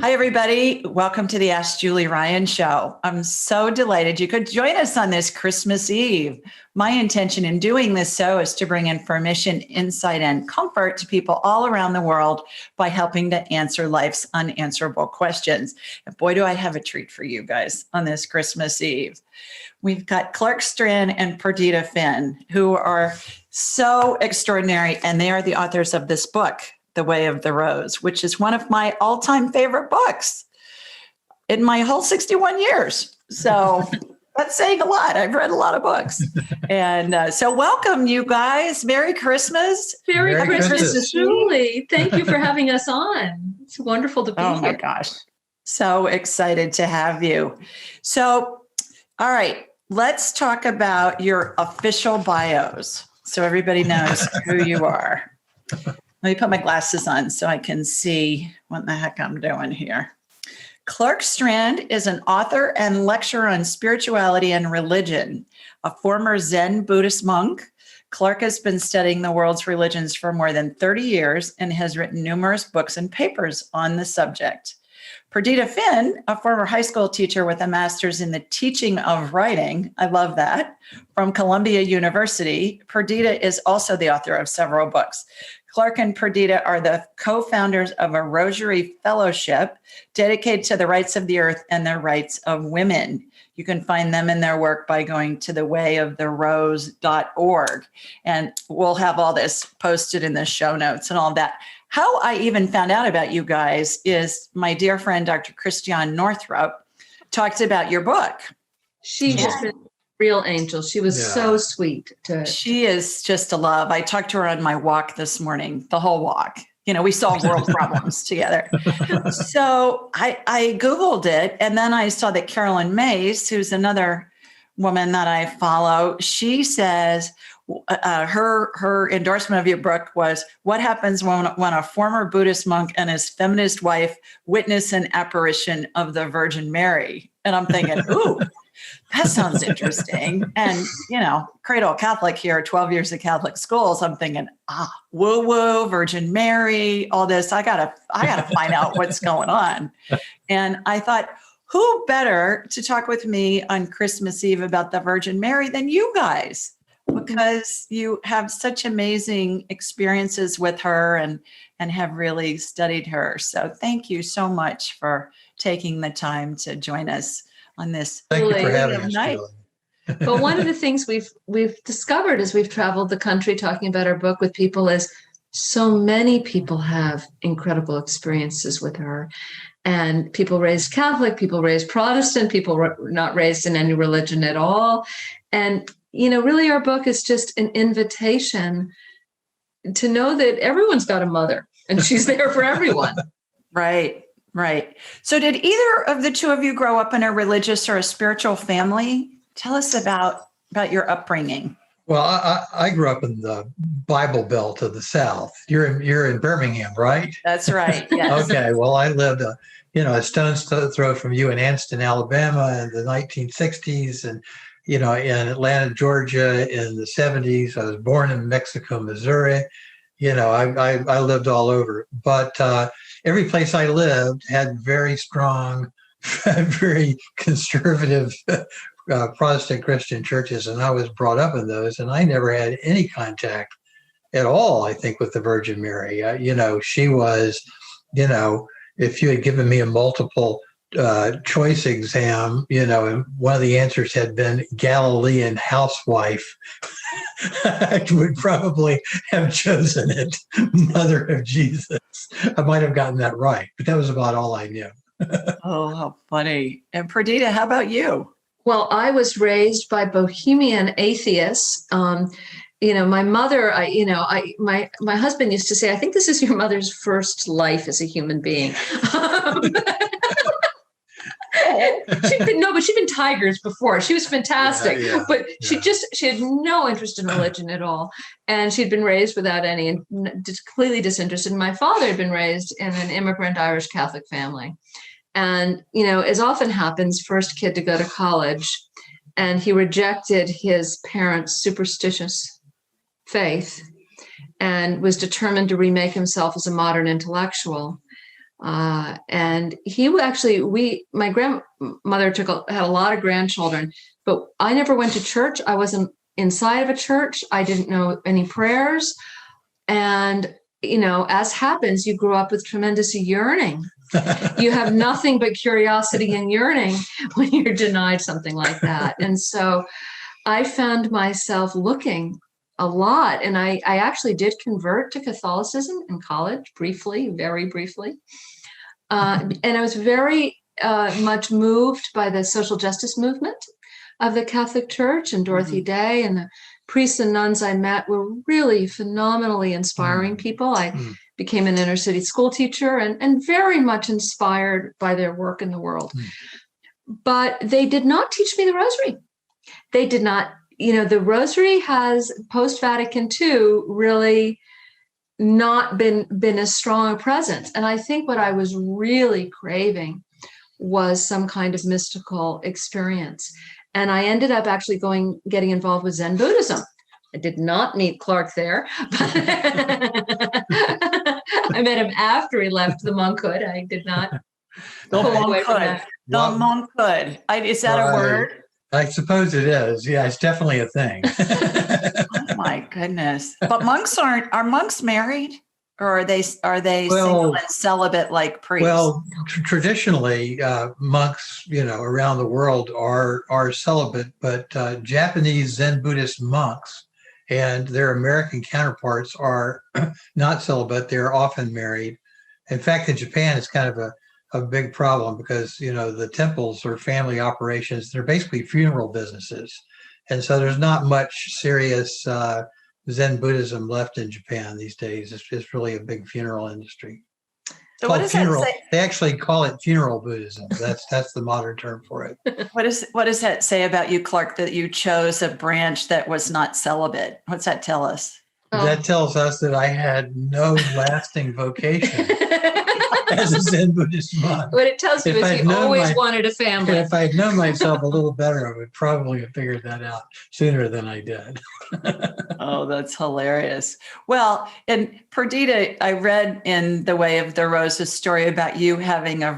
Hi, everybody. Welcome to the Ask Julie Ryan Show. I'm so delighted you could join us on this Christmas Eve. My intention in doing this show is to bring information, insight, and comfort to people all around the world by helping to answer life's unanswerable questions. And boy, do I have a treat for you guys on this Christmas Eve. We've got Clark Strand and Perdita Finn, who are so extraordinary, and they are the authors of this book, The Way of the Rose, which is one of my all-time favorite books in my whole 61 years. So that's saying a lot. I've read a lot of books. And so welcome, you guys. Merry Christmas. Merry Christmas, Julie. Thank you for having us on. It's wonderful to be here. Oh, my gosh. So excited to have you. So, all right, let's talk about your official bios so everybody knows who you are. Let me put my glasses on so I can see what the heck I'm doing here. Clark Strand is an author and lecturer on spirituality and religion, a former Zen Buddhist monk. Clark has been studying the world's religions for more than 30 years and has written numerous books and papers on the subject. Perdita Finn, a former high school teacher with a master's in the teaching of writing, I love that, from Columbia University. Perdita is also the author of several books. Clark and Perdita are the co-founders of a Rosary fellowship dedicated to the rights of the earth and the rights of women. You can find them in their work by going to thewayoftherose.org. And we'll have all this posted in the show notes and all that. How I even found out about you guys is my dear friend, Dr. Christiane Northrup, talked about your book. She has been a real angel. She was so sweet. She is just a love. I talked to her on my walk this morning, the whole walk. You know, we solve world problems together. So I Googled it, and then I saw that Carolyn Mays, who's another woman that I follow, she says, her endorsement of your book was, what happens when a former Buddhist monk and his feminist wife witness an apparition of the Virgin Mary? And I'm thinking, ooh, that sounds interesting. And, you know, cradle Catholic here, 12 years of Catholic schools. I'm thinking, woo woo, Virgin Mary, all this. I gotta find out what's going on. And I thought, who better to talk with me on Christmas Eve about the Virgin Mary than you guys? Because you have such amazing experiences with her and have really studied her. So thank you so much for taking the time to join us on this. Thank you for having us, night. But one of the things we've discovered as we've traveled the country talking about our book with people is so many people have incredible experiences with her. And people raised Catholic, people raised Protestant, people not raised in any religion at all. And you know, really our book is just an invitation to know that everyone's got a mother and she's there for everyone. Right. So did either of the two of you grow up in a religious or a spiritual family? Tell us about your upbringing. Well, I grew up in the Bible Belt of the South. You're in Birmingham, right? That's right. Yes. Okay. Well, I lived a stone's throw from you in Anston, Alabama in the 1960s, and in Atlanta, Georgia in the 70s. I was born in Mexico, Missouri. I lived all over. But every place I lived had very strong, very conservative Protestant Christian churches. And I was brought up in those. And I never had any contact at all, I think, with the Virgin Mary. She was, if you had given me a multiple choice exam, and one of the answers had been Galilean housewife, I would probably have chosen it, Mother of Jesus. I might have gotten that right, but that was about all I knew. Oh, how funny. And Perdita, how about you? Well, I was raised by Bohemian atheists. My mother, my husband used to say, I think this is your mother's first life as a human being. She'd been tigers before. She was fantastic, but she had no interest in religion at all. And she'd been raised without any, and completely disinterested. My father had been raised in an immigrant Irish Catholic family. And, as often happens, first kid to go to college, and he rejected his parents' superstitious faith and was determined to remake himself as a modern intellectual. And my grandmother had a lot of grandchildren, but I never went to church. I wasn't inside of a church. I didn't know any prayers. And, as happens, you grew up with tremendous yearning. You have nothing but curiosity and yearning when you're denied something like that. And so I found myself looking a lot. And I actually did convert to Catholicism in college, briefly, very briefly. And I was very much moved by the social justice movement of the Catholic Church and Dorothy Day, and the priests and nuns I met were really phenomenally inspiring people. I became an inner city school teacher and very much inspired by their work in the world. But they did not teach me the Rosary. They did not, the Rosary has post-Vatican II really not been as strong a presence. And I think what I was really craving was some kind of mystical experience. And I ended up actually getting involved with Zen Buddhism. I did not meet Clark there. I met him after he left the Monkhood. I did not pull away from that. The Monkhood. Is that a word? I suppose it is. Yeah, it's definitely a thing. Oh my goodness. But are monks married? Or are they single and celibate like priests? Well, traditionally, monks, around the world are celibate, but Japanese Zen Buddhist monks and their American counterparts are not celibate. They're often married. In fact, in Japan, it's kind of a big problem because, the temples are family operations. They're basically funeral businesses. And so there's not much serious Zen Buddhism left in Japan these days. It's really a big funeral industry. So what does that say? They actually call it funeral Buddhism. That's the modern term for it. What does that say about you, Clark, that you chose a branch that was not celibate? What's that tell us? That tells us that I had no lasting vocation as a Zen Buddhist monk. What it tells you is you always wanted a family. If I had known myself a little better, I would probably have figured that out sooner than I did. Oh, that's hilarious. Well, and Perdita, I read in The Way of the Roses story about you having a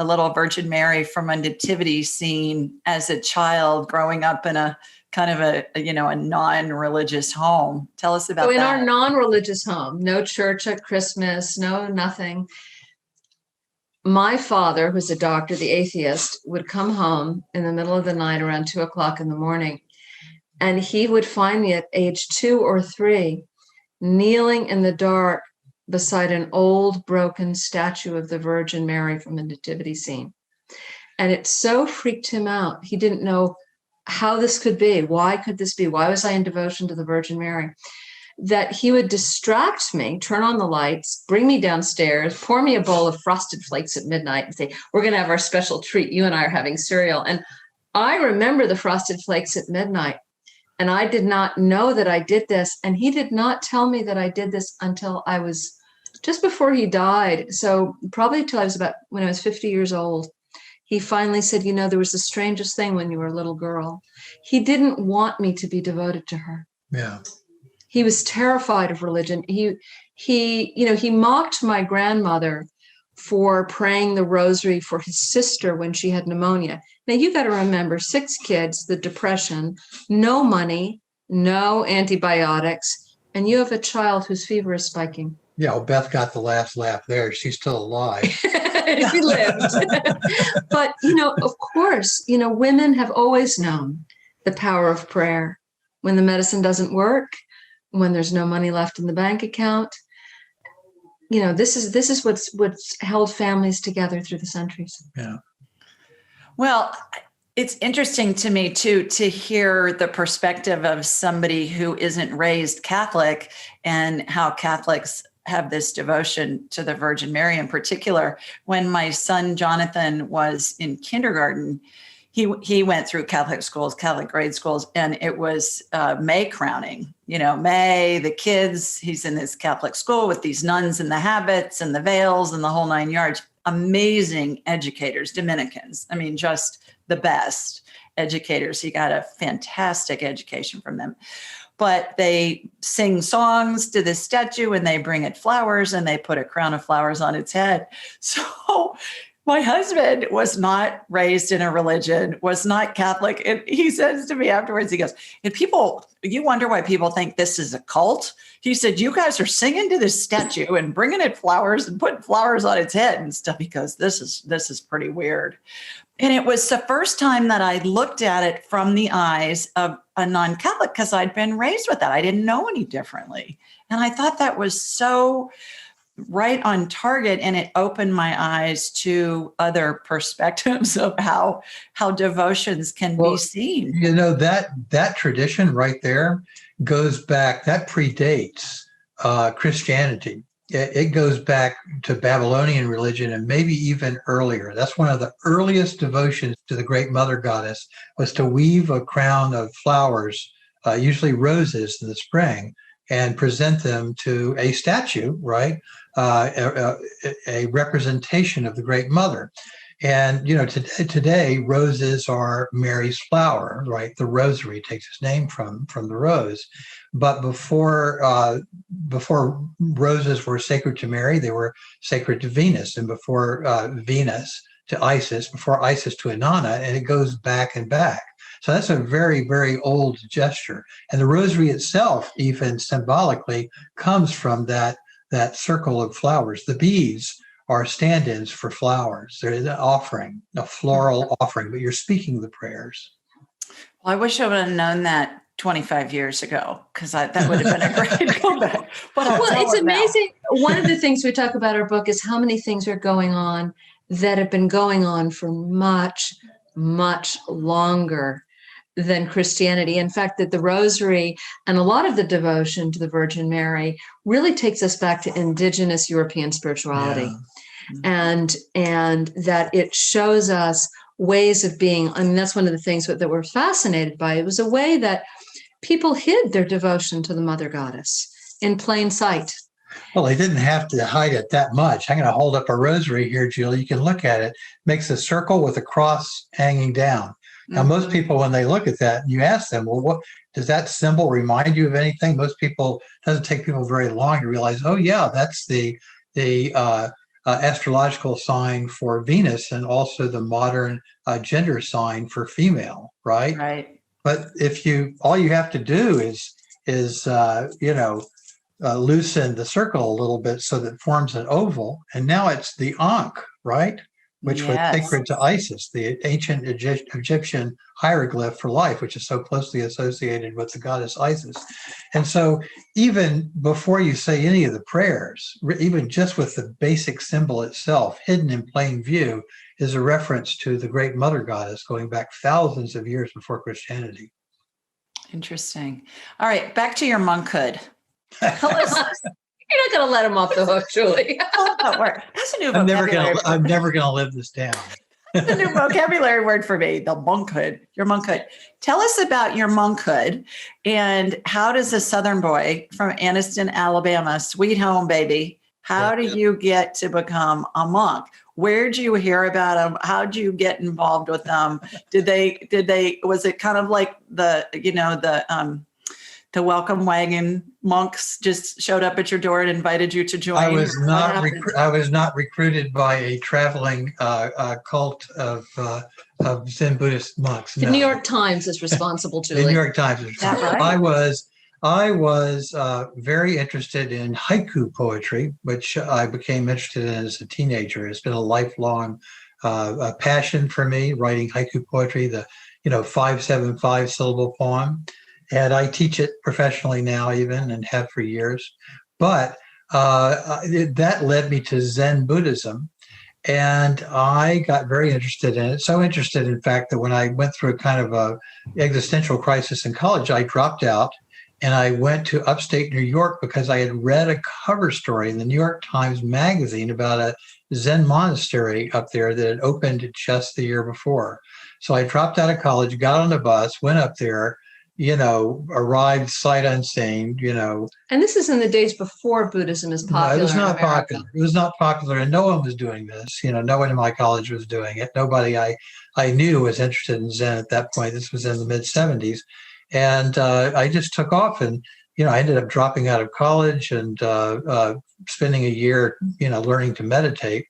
little Virgin Mary from a nativity scene as a child growing up in a kind of a non-religious home. Tell us about that. In our non-religious home, no church at Christmas, no nothing. My father, who's a doctor, the atheist, would come home in the middle of the night around 2:00 in the morning. And he would find me at age 2 or 3, kneeling in the dark beside an old broken statue of the Virgin Mary from the nativity scene. And it so freaked him out. He didn't know how this could be. Why could this be? Why was I in devotion to the Virgin Mary? That he would distract me, turn on the lights, bring me downstairs, pour me a bowl of Frosted Flakes at midnight and say, we're going to have our special treat. You and I are having cereal. And I remember the Frosted Flakes at midnight. And I did not know that I did this. And he did not tell me that I did this until I was just before he died. So probably till when I was 50 years old. He finally said, there was the strangest thing when you were a little girl. He didn't want me to be devoted to her. Yeah. He was terrified of religion. He mocked my grandmother for praying the Rosary for his sister when she had pneumonia. Now, you got to remember, 6 kids, the Depression, no money, no antibiotics, and you have a child whose fever is spiking. Yeah, well, Beth got the last laugh there. She's still alive. She lived. But, of course, women have always known the power of prayer. When the medicine doesn't work, when there's no money left in the bank account, this is what's held families together through the centuries. Yeah. Well, it's interesting to me too to hear the perspective of somebody who isn't raised Catholic and how Catholics have this devotion to the Virgin Mary in particular. When my son Jonathan was in kindergarten, he went through Catholic schools, Catholic grade schools, and it was May crowning. May, the kids, he's in this Catholic school with these nuns in the habits and the veils and the whole 9 yards. Amazing educators, Dominicans. I mean, just the best educators. He got a fantastic education from them. but they sing songs to this statue and they bring it flowers and they put a crown of flowers on its head. So my husband was not raised in a religion, was not Catholic. And he says to me afterwards, he goes, and people, you wonder why people think this is a cult? He said, you guys are singing to this statue and bringing it flowers and putting flowers on its head and stuff, because this is pretty weird. And it was the first time that I looked at it from the eyes of a non-Catholic, because I'd been raised with that. I didn't know any differently. And I thought that was so right on target, and it opened my eyes to other perspectives of how devotions can be seen. You know, that tradition right there goes back, that predates Christianity. It goes back to Babylonian religion and maybe even earlier. That's one of the earliest devotions to the great mother goddess, was to weave a crown of flowers, usually roses in the spring, and present them to a statue, right? A representation of the great mother. And, you know, today roses are Mary's flower, right? The Rosary takes its name from the rose. But before roses were sacred to Mary, they were sacred to Venus, and before Venus to Isis, before Isis to Inanna, and it goes back and back. So that's a very, very old gesture. And the rosary itself, even symbolically, comes from that circle of flowers. The beads are stand-ins for flowers. They're an offering, a floral offering, but you're speaking the prayers. Well, I wish I would have known that 25 years ago, because that would have been a great comeback. Well, it's amazing. One of the things we talk about in our book is how many things are going on that have been going on for much, much longer than Christianity. In fact, that the Rosary and a lot of the devotion to the Virgin Mary really takes us back to indigenous European spirituality. Yeah. And that it shows us ways of being. I mean, that's one of the things that we're fascinated by. It was a way that people hid their devotion to the Mother Goddess in plain sight. Well, they didn't have to hide it that much. I'm going to hold up a rosary here, Julie. You can look at it. It makes a circle with a cross hanging down. Now, most people, when they look at that, you ask them, well, what does that symbol remind you of anything? Most people, it doesn't take people very long to realize, oh, yeah, that's the astrological sign for Venus, and also the modern gender sign for female, right? Right. But if all you have to do is loosen the circle a little bit so that it forms an oval, and now it's the Ankh, right? Which was sacred to Isis, the ancient Egyptian hieroglyph for life, which is so closely associated with the goddess Isis. And so even before you say any of the prayers, even just with the basic symbol itself, hidden in plain view, is a reference to the great mother goddess going back thousands of years before Christianity. Interesting. All right, back to your monkhood. You're not going to let him off the hook, Julie. That's a new vocabulary. I'm never going to live this down. That's a new vocabulary word for me, the monkhood, your monkhood. Tell us about your monkhood, and how does a Southern boy from Anniston, Alabama, sweet home, baby, how do you get to become a monk? Where did you hear about them? How did you get involved with them? Was it kind of like the welcome wagon monks just showed up at your door and invited you to join? I was not recruited by a traveling cult of Zen Buddhist monks. The New York Times is responsible, Julie. The New York Times is responsible. Right? I was very interested in haiku poetry, which I became interested in as a teenager. It's been a lifelong passion for me, writing haiku poetry, the 575 syllable poem. And I teach it professionally now, even, and have for years. But that led me to Zen Buddhism. And I got very interested in it. So interested, in fact, that when I went through a kind of a existential crisis in college, I dropped out and I went to upstate New York because I had read a cover story in the New York Times Magazine about a Zen monastery up there that had opened just the year before. So I dropped out of college, got on a bus, went up there, arrived sight unseen, And this is in the days before Buddhism is popular. No, it was not popular. It was not popular, and no one was doing this. No one in my college was doing it. Nobody I knew was interested in Zen at that point. This was in the mid-'70s. And I just took off, and I ended up dropping out of college and spending a year, learning to meditate.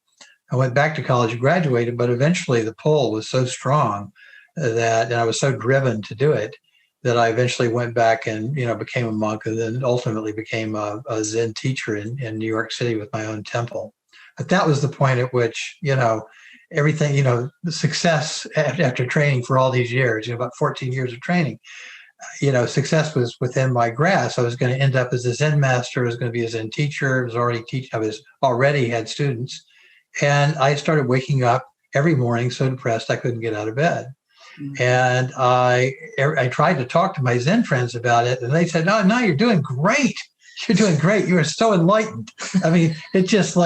I went back to college and graduated, but eventually the pull was so strong and I was so driven to do it that I eventually went back and, became a monk, and then ultimately became a Zen teacher in New York City with my own temple. But that was the point at which, everything, the success after training for all these years, about 14 years of training, success was within my grasp. I was going to end up as a Zen master. I was going to be a Zen teacher. I was already had students. And I started waking up every morning so depressed I couldn't get out of bed. Mm-hmm. And I tried to talk to my Zen friends about it, and they said, no, you're doing great. You're doing great. You are so enlightened. I mean, it just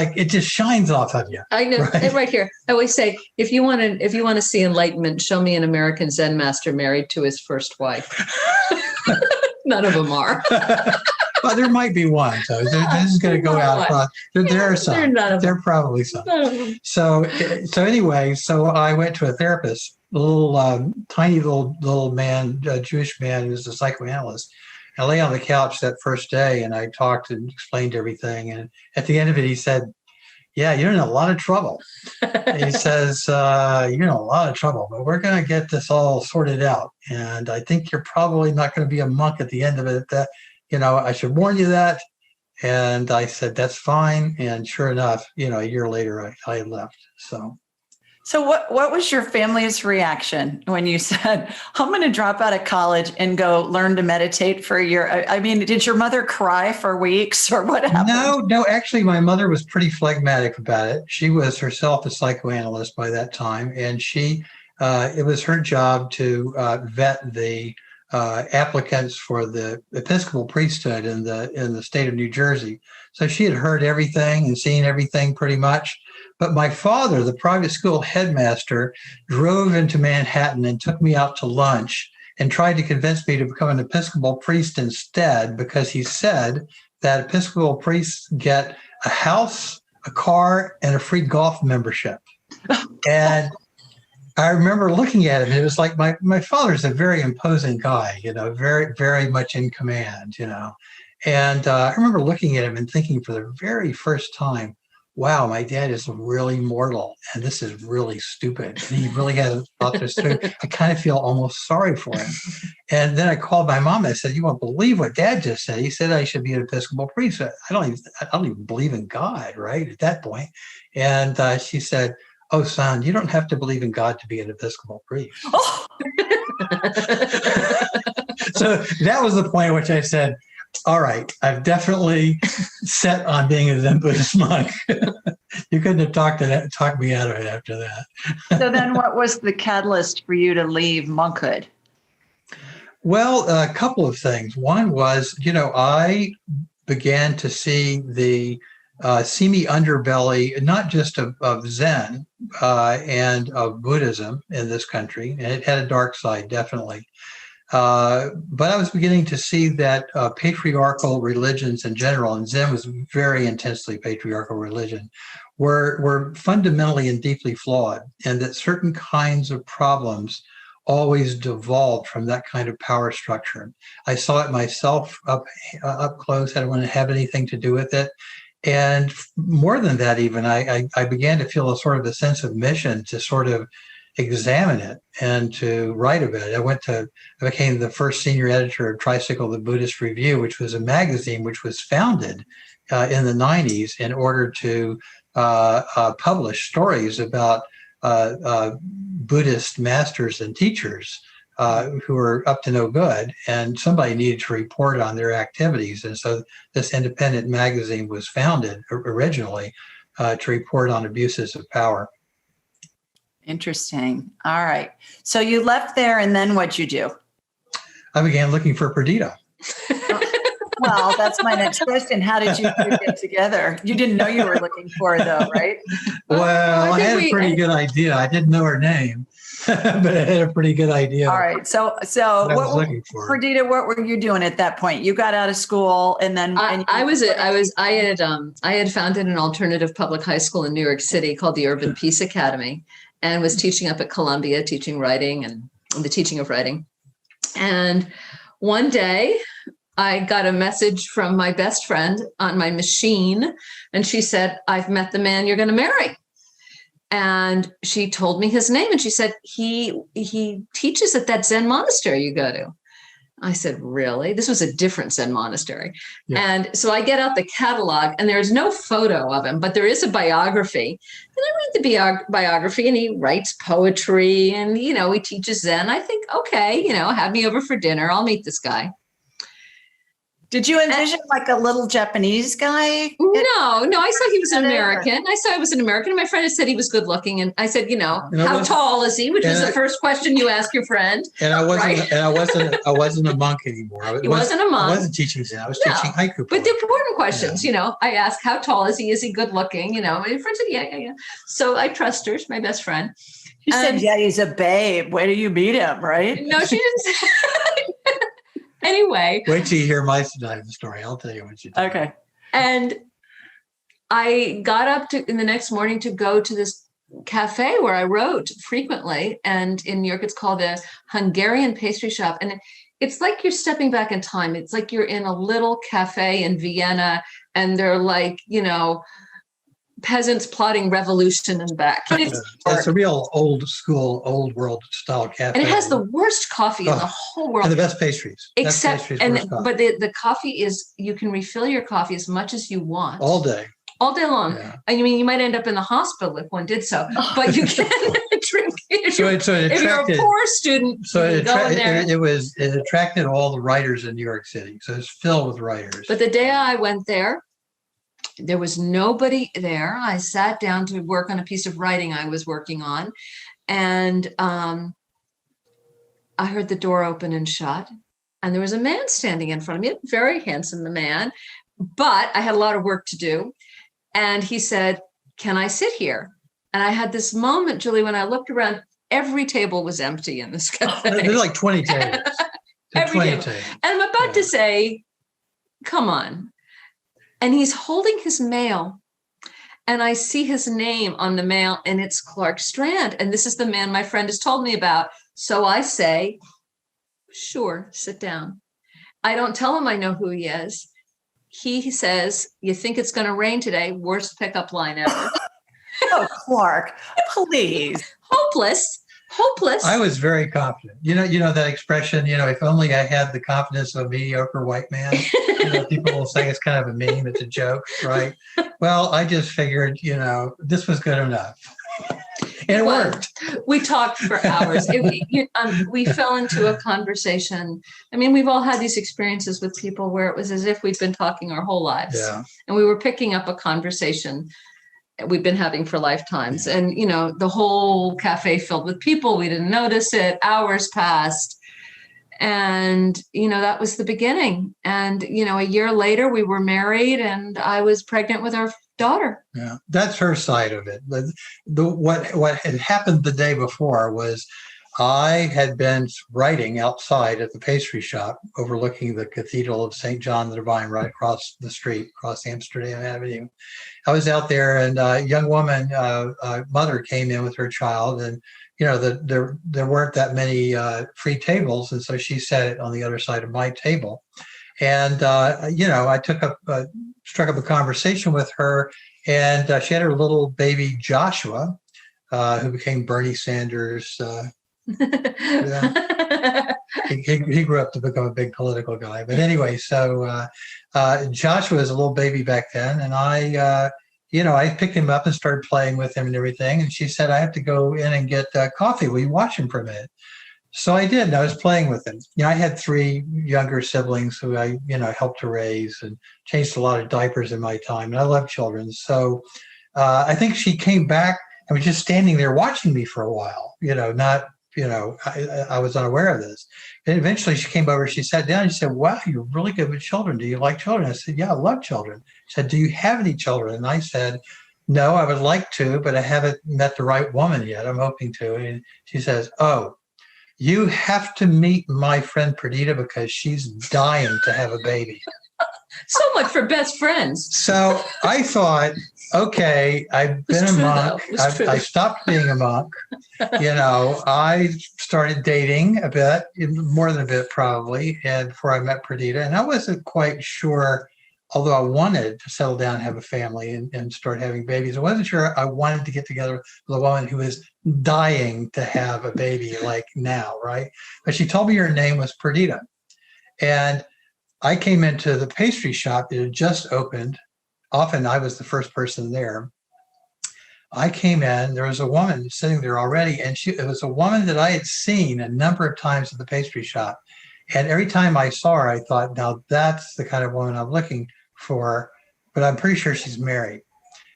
shines off of you. I know, right here. I always say, if you want to see enlightenment, show me an American Zen master married to his first wife. None of them are. Well, there might be one. So this is going to go out. There are some. There are probably some. So anyway, I went to a therapist, a little tiny little man, a Jewish man who was a psychoanalyst. I lay on the couch that first day, and I talked and explained everything. And at the end of it, he said, "Yeah, you're in a lot of trouble." He says, "You're in a lot of trouble, but we're going to get this all sorted out. And I think you're probably not going to be a monk at the end of it. I should warn you that." And I said, "That's fine." And sure enough, a year later, I left. So what was your family's reaction when you said, "I'm going to drop out of college and go learn to meditate for a year"? I mean, did your mother cry for weeks, or what happened? No, actually, my mother was pretty phlegmatic about it. She was herself a psychoanalyst by that time, and it was her job to vet the applicants for the Episcopal priesthood in the state of New Jersey. So she had heard everything and seen everything pretty much. But my father, the private school headmaster, drove into Manhattan and took me out to lunch and tried to convince me to become an Episcopal priest instead, because he said that Episcopal priests get a house, a car, and a free golf membership. And I remember looking at him. It was like my father's a very imposing guy, very, very much in command, And I remember looking at him and thinking for the very first time, wow, my dad is really mortal, and this is really stupid. And he really hasn't thought this through. I kind of feel almost sorry for him. And then I called my mom. And I said, "You won't believe what Dad just said. He said I should be an Episcopal priest. I don't even believe in God, right, at that point." And she said, "Oh, son, you don't have to believe in God to be an Episcopal priest." Oh. So that was the point at which I said, "All right, I've definitely set on being a Zen Buddhist monk." You couldn't have talked me out of it after that. So then what was the catalyst for you to leave monkhood? Well, a couple of things. One was, I began to see the seamy underbelly, not just of Zen and of Buddhism in this country, and it had a dark side, definitely. But I was beginning to see that patriarchal religions in general, and Zen was very intensely patriarchal religion, were fundamentally and deeply flawed, and that certain kinds of problems always devolved from that kind of power structure. I saw it myself up close. I didn't want to have anything to do with it. And more than that, even, I began to feel a sense of mission to sort of examine it and to write about it. I became the first senior editor of Tricycle, the Buddhist Review, which was a magazine which was founded in the 90s in order to publish stories about Buddhist masters and teachers who were up to no good, and somebody needed to report on their activities. And so this independent magazine was founded originally to report on abuses of power. Interesting. All right. So you left there, and then what'd you do? I began looking for Perdita. Well, that's my next question. How did you two get together? You didn't know you were looking for her, though, right? Well, I had a pretty good idea. I didn't know her name, but I had a pretty good idea. All right. So Perdita, what were you doing at that point? You got out of school, and then I had founded an alternative public high school in New York City called the Urban Peace Academy, and was teaching up at Columbia, teaching writing and the teaching of writing. And one day I got a message from my best friend on my machine, and she said, I've met the man you're going to marry. And she told me his name, and she said, he teaches at that Zen monastery you go to. I said, really? This was a different Zen monastery. Yeah. And so I get out the catalog, and there's no photo of him, but there is a biography. And I read the biography, and he writes poetry, and, he teaches Zen. I think, okay, have me over for dinner. I'll meet this guy. Did you envision like a little Japanese guy? No, I saw he was an American. And my friend had said he was good looking. And I said, how tall is he? Which was the first question you ask your friend. And I wasn't a monk anymore. He wasn't a monk. I wasn't teaching Zen. I was teaching haiku. But the important questions, I asked, how tall is he? Is he good looking? And my friend said, yeah. So I trust her. She's my best friend. She said, yeah, he's a babe. Where do you meet him, right? No, she didn't say. Anyway. Wait till you hear my side of the story. I'll tell you what you did. Okay. And I got up in the next morning to go to this cafe where I wrote frequently. And in New York, it's called the Hungarian Pastry Shop. And it's like you're stepping back in time. It's like you're in a little cafe in Vienna, and they're like, peasants plotting revolution in back. It's a real old school, old world style cafe. And it has the worst coffee in the whole world. And the best pastries. But the coffee is, you can refill your coffee as much as you want. All day long. Yeah. I mean, you might end up in the hospital if one did so, but you can drink. If you're a poor student, it attracted all the writers in New York City. So it's filled with writers. But the day I went there was nobody there. I sat down to work on a piece of writing I was working on, and I heard the door open and shut, and there was a man standing in front of me, a very handsome man, but I had a lot of work to do. And he said, can I sit here? And I had this moment, Julie, when I looked around, every table was empty in this cafe. There's like 20 tables. Every table. And I'm about to say, come on. And he's holding his mail, and I see his name on the mail, and it's Clark Strand. And this is the man my friend has told me about. So I say, sure, sit down. I don't tell him I know who he is. He says, you think it's going to rain today? Worst pickup line ever. Oh, Clark, please. Hopeless. I was very confident. You know that expression, if only I had the confidence of a mediocre white man. People will say it's kind of a meme, it's a joke, right? Well, I just figured, this was good enough. And it worked. We talked for hours. We fell into a conversation. I mean, we've all had these experiences with people where it was as if we'd been talking our whole lives. Yeah. And we were picking up a conversation we've been having for lifetimes. Yeah. And, the whole cafe filled with people. We didn't notice it. Hours passed. And, that was the beginning. And, a year later we were married, and I was pregnant with our daughter. Yeah, that's her side of it. But what had happened the day before was I had been writing outside at the pastry shop overlooking the Cathedral of St. John the Divine right across the street, across Amsterdam Avenue. I was out there, and a young woman, mother, came in with her child, and there weren't that many free tables, and so she sat on the other side of my table. And I struck up a conversation with her, and she had her little baby Joshua, who became Bernie Sanders. He grew up to become a big political guy. But anyway, so Joshua was a little baby back then, and I picked him up and started playing with him and everything. And she said, I have to go in and get coffee. Will you watch him for a minute? So I did, and I was playing with him. I had 3 younger siblings who I, helped to raise and changed a lot of diapers in my time. And I love children. So I think she came back and was just standing there watching me for a while, I was unaware of this. And eventually she came over, she sat down and she said, wow, you're really good with children. Do you like children? I said, yeah, I love children. She said, do you have any children? And I said, no, I would like to, but I haven't met the right woman yet. I'm hoping to. And she says, oh, you have to meet my friend Perdita because she's dying to have a baby. So much for best friends. So I thought, okay, I've been a true, monk. though. It was true. I stopped being a monk. I started dating a bit, more than a bit probably, and before I met Perdita. And I wasn't quite sure, although I wanted to settle down and have a family and start having babies, I wasn't sure I wanted to get together with a woman who was dying to have a baby like now, right? But she told me her name was Perdita. And I came into the pastry shop. It had just opened. Often I was the first person there. I came in, there was a woman sitting there already, and it was a woman that I had seen a number of times at the pastry shop. And every time I saw her, I thought, now that's the kind of woman I'm looking for, but I'm pretty sure she's married.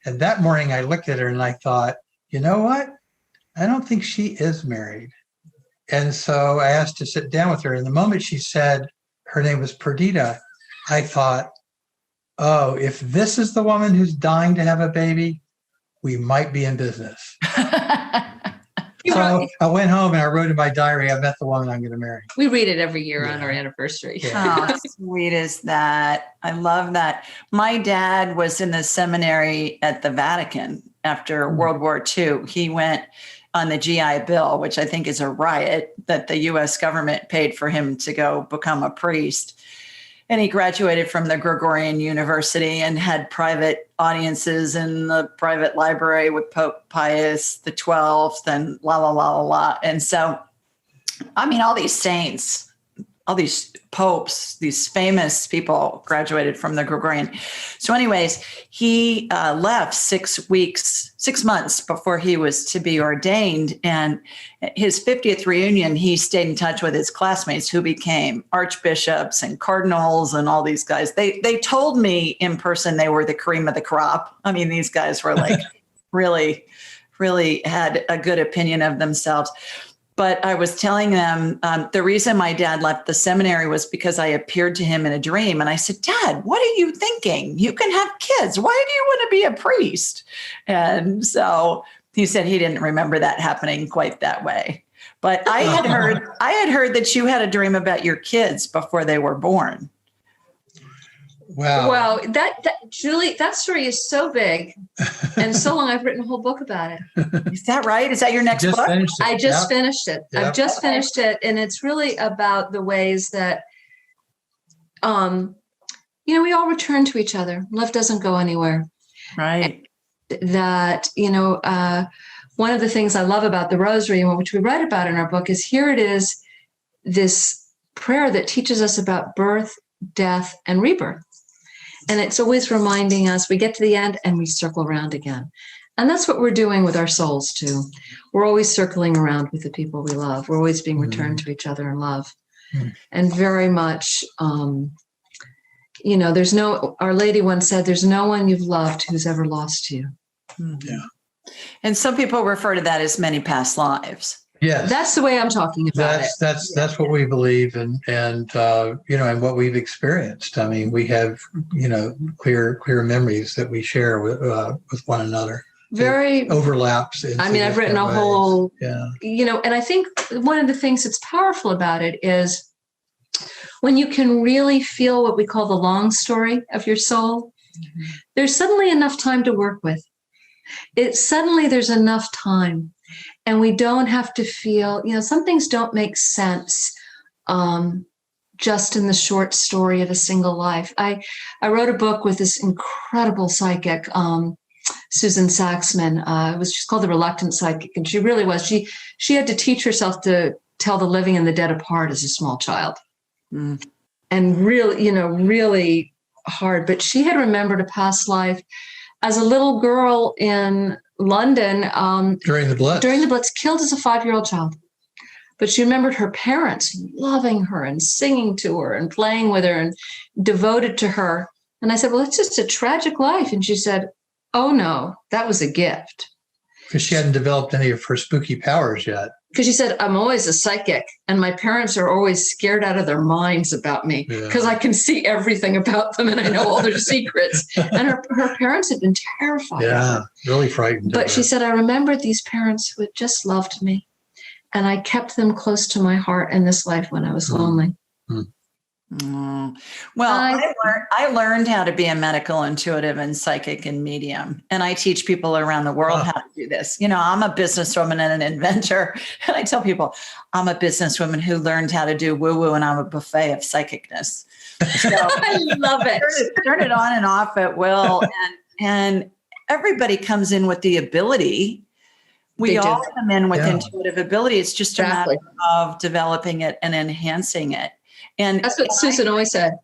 And that morning I looked at her and I thought, you know what? I don't think she is married. And so I asked to sit down with her. And the moment she said her name was Perdita, I thought, oh, if this is the woman who's dying to have a baby, we might be in business. So I went home and I wrote in my diary, I met the woman I'm going to marry. We read it every year on our anniversary. Yeah. How sweet is that? I love that. My dad was in the seminary at the Vatican after World War II. He went on the GI Bill, which I think is a riot that the US government paid for him to go become a priest. And he graduated from the Gregorian University and had private audiences in the private library with Pope Pius the 12th and la, la, la, la, la. And so, I mean, all these saints, all these popes, these famous people graduated from the Gregorian. So anyways, he left 6 months before he was to be ordained. And his 50th reunion, he stayed in touch with his classmates who became archbishops and cardinals and all these guys. They told me in person they were the cream of the crop. I mean, these guys were like really, really had a good opinion of themselves. But I was telling them the reason my dad left the seminary was because I appeared to him in a dream. And I said, Dad, what are you thinking? You can have kids. Why do you want to be a priest? And so he said he didn't remember that happening quite that way. But I had heard that you had a dream about your kids before they were born. Wow. Wow, that Julie, that story is so big and so long. I've written a whole book about it. Is that right? Is that your next book? I just finished it. Yep. I've just finished it, and it's really about the ways that, we all return to each other. Love doesn't go anywhere. Right. That one of the things I love about the Rosary, which we write about in our book, is here it is, this prayer that teaches us about birth, death, and rebirth. And it's always reminding us, we get to the end and we circle around again. And that's what we're doing with our souls too. We're always circling around with the people we love. We're always being returned to each other in love. And very much, Our Lady once said, there's no one you've loved who's ever lost you. Yeah. And some people refer to that as many past lives. Yes. That's the way I'm talking about it. That's what we believe and what we've experienced. I mean, we have, clear memories that we share with one another. Very overlaps. I've written a whole, and I think one of the things that's powerful about it is when you can really feel what we call the long story of your soul, there's suddenly enough time to work with. There's enough time. And we don't have to feel, some things don't make sense just in the short story of a single life. I wrote a book with this incredible psychic, Susan Saxman. She's called The Reluctant Psychic, and she really was. She had to teach herself to tell the living and the dead apart as a small child. And really hard. But she had remembered a past life as a little girl in London during the Blitz, killed as a 5-year-old child. But she remembered her parents loving her and singing to her and playing with her and devoted to her. And I said, well, it's just a tragic life. And she said, oh no, that was a gift. Because she hadn't developed any of her spooky powers yet. Because she said, I'm always a psychic and my parents are always scared out of their minds about me because I can see everything about them and I know all their secrets. And her parents had been terrified. Yeah, really frightened. But she said, I remembered these parents who had just loved me and I kept them close to my heart in this life when I was lonely. Well, I learned how to be a medical intuitive and psychic and medium. And I teach people around the world how to do this. I'm a businesswoman and an inventor. And I tell people I'm a businesswoman who learned how to do woo-woo, and I'm a buffet of psychicness. So I love it. Turn it on and off at will. And everybody comes in with the ability. We all come in with intuitive ability. It's just a matter of developing it and enhancing it. And that's what Susan always said.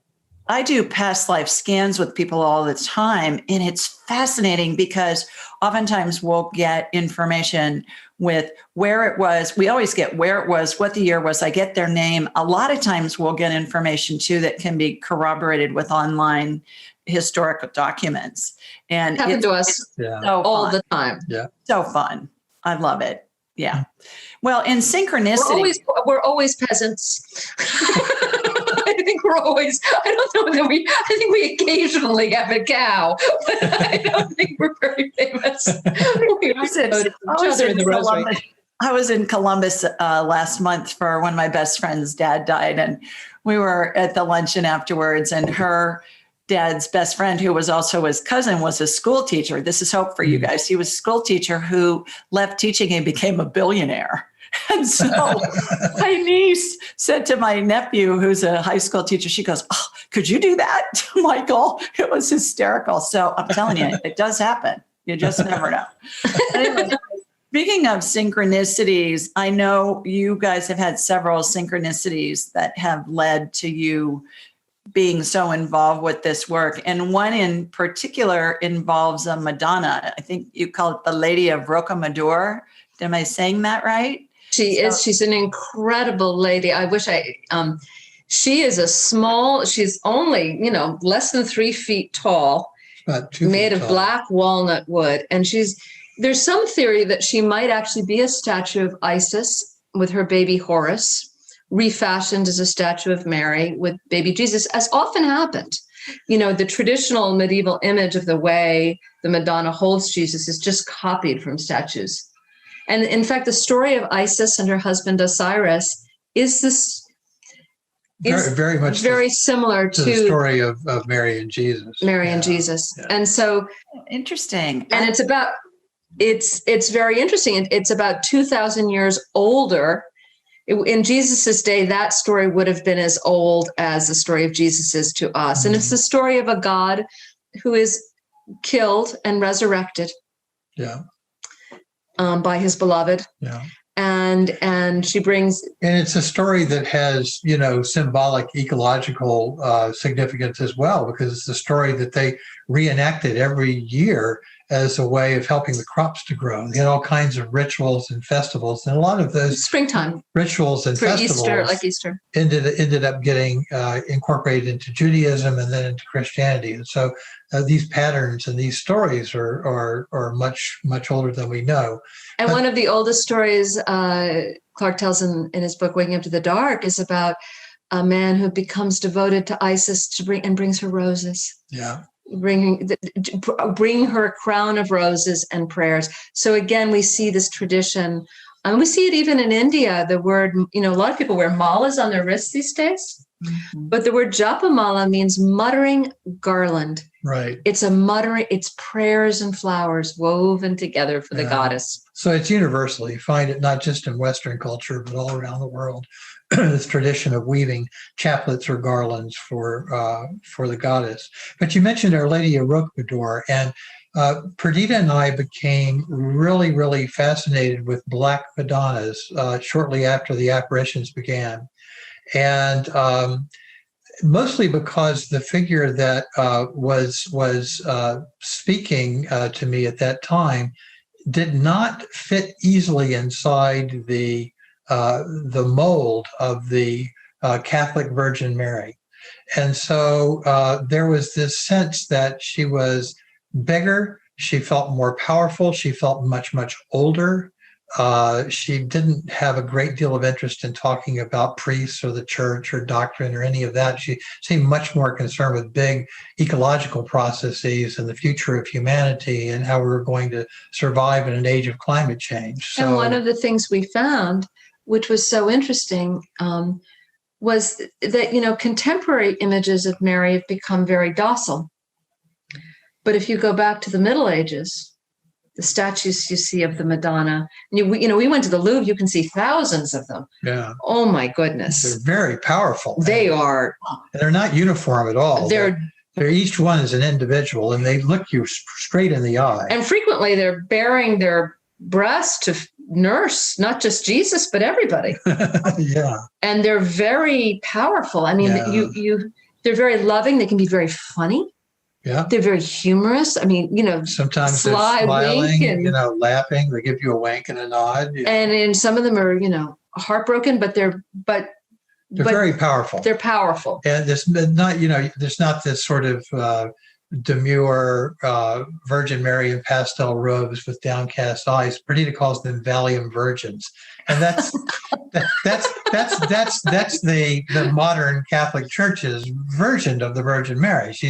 I do past life scans with people all the time, and it's fascinating because oftentimes we'll get information with where it was. We always get where it was, what the year was. I get their name. A lot of times we'll get information too that can be corroborated with online historical documents. And it happened to us so all the time. Yeah. So fun. I love it. Yeah. Well, in synchronicity, we're always peasants. I think we're always, I don't know that I think we occasionally have a cow, but I don't think we're very famous. I was in Columbus last month for one of my best friend's dad died, and we were at the luncheon afterwards, and her dad's best friend, who was also his cousin, was a school teacher. This is hope for you guys. He was a school teacher who left teaching and became a billionaire. And so my niece said to my nephew, who's a high school teacher, she goes, "Oh, could you do that, Michael?" It was hysterical. So I'm telling you, it does happen. You just never know. Anyway, speaking of synchronicities, I know you guys have had several synchronicities that have led to you being so involved with this work. And one in particular involves a Madonna. I think you call it the Lady of Rocamadour. Am I saying that right? She is. She's an incredible lady. I wish she is she's only, less than 3 feet tall, made of black walnut wood. And there's some theory that she might actually be a statue of Isis with her baby Horus, refashioned as a statue of Mary with baby Jesus, as often happened. The traditional medieval image of the way the Madonna holds Jesus is just copied from statues. And in fact, the story of Isis and her husband Osiris is very much similar to the story of Mary and Jesus. And Jesus. Yeah. And so interesting. And it's very interesting. It's about 2,000 years older. In Jesus's day, that story would have been as old as the story of Jesus is to us. And it's the story of a God who is killed and resurrected. Yeah. By his beloved. Yeah. And she brings. And it's a story that has, symbolic ecological significance as well, because it's the story that they reenacted every year as a way of helping the crops to grow. They had all kinds of rituals and festivals, and a lot of those springtime rituals and festivals Easter, ended up getting incorporated into Judaism and then into Christianity. And so these patterns and these stories are much, much older than we know. And one of the oldest stories Clark tells in his book, Waking Up to the Dark, is about a man who becomes devoted to Isis brings her roses. Yeah. Bring her a crown of roses and prayers. So again, we see this tradition, and we see it even in India. The word, a lot of people wear malas on their wrists these days, but the word japamala means muttering garland. Right. It's it's prayers and flowers woven together for the goddess. So it's universal. You find it not just in Western culture, but all around the world. This tradition of weaving chaplets or garlands for the goddess. But you mentioned Our Lady of Rocamadour, and Perdita and I became really, really fascinated with Black Madonnas shortly after the apparitions began. And mostly because the figure that was speaking to me at that time did not fit easily inside the mold of the Catholic Virgin Mary. And so there was this sense that she was bigger, she felt more powerful, she felt much, much older. She didn't have a great deal of interest in talking about priests or the church or doctrine or any of that. She seemed much more concerned with big ecological processes and the future of humanity and how we were going to survive in an age of climate change. And one of the things we found, which was so interesting, was that, contemporary images of Mary have become very docile. But if you go back to the Middle Ages, the statues you see of the Madonna, and we went to the Louvre, you can see thousands of them. Yeah. Oh my goodness. They're very powerful. They are. They're not uniform at all. They're each one is an individual, and they look you straight in the eye. And frequently they're bearing their breast to nurse, not just Jesus, but everybody. Yeah. And they're very powerful. I mean, they're very loving. They can be very funny. Yeah. They're very humorous. I mean, sometimes sly they're smiling, wink and, laughing. They give you a wink and a nod. And in some of them are, heartbroken, but they're very powerful. They're powerful. And there's not this sort of demure Virgin Mary in pastel robes with downcast eyes. Perdita calls them Valium virgins, and that's the modern Catholic Church's version of the Virgin Mary. She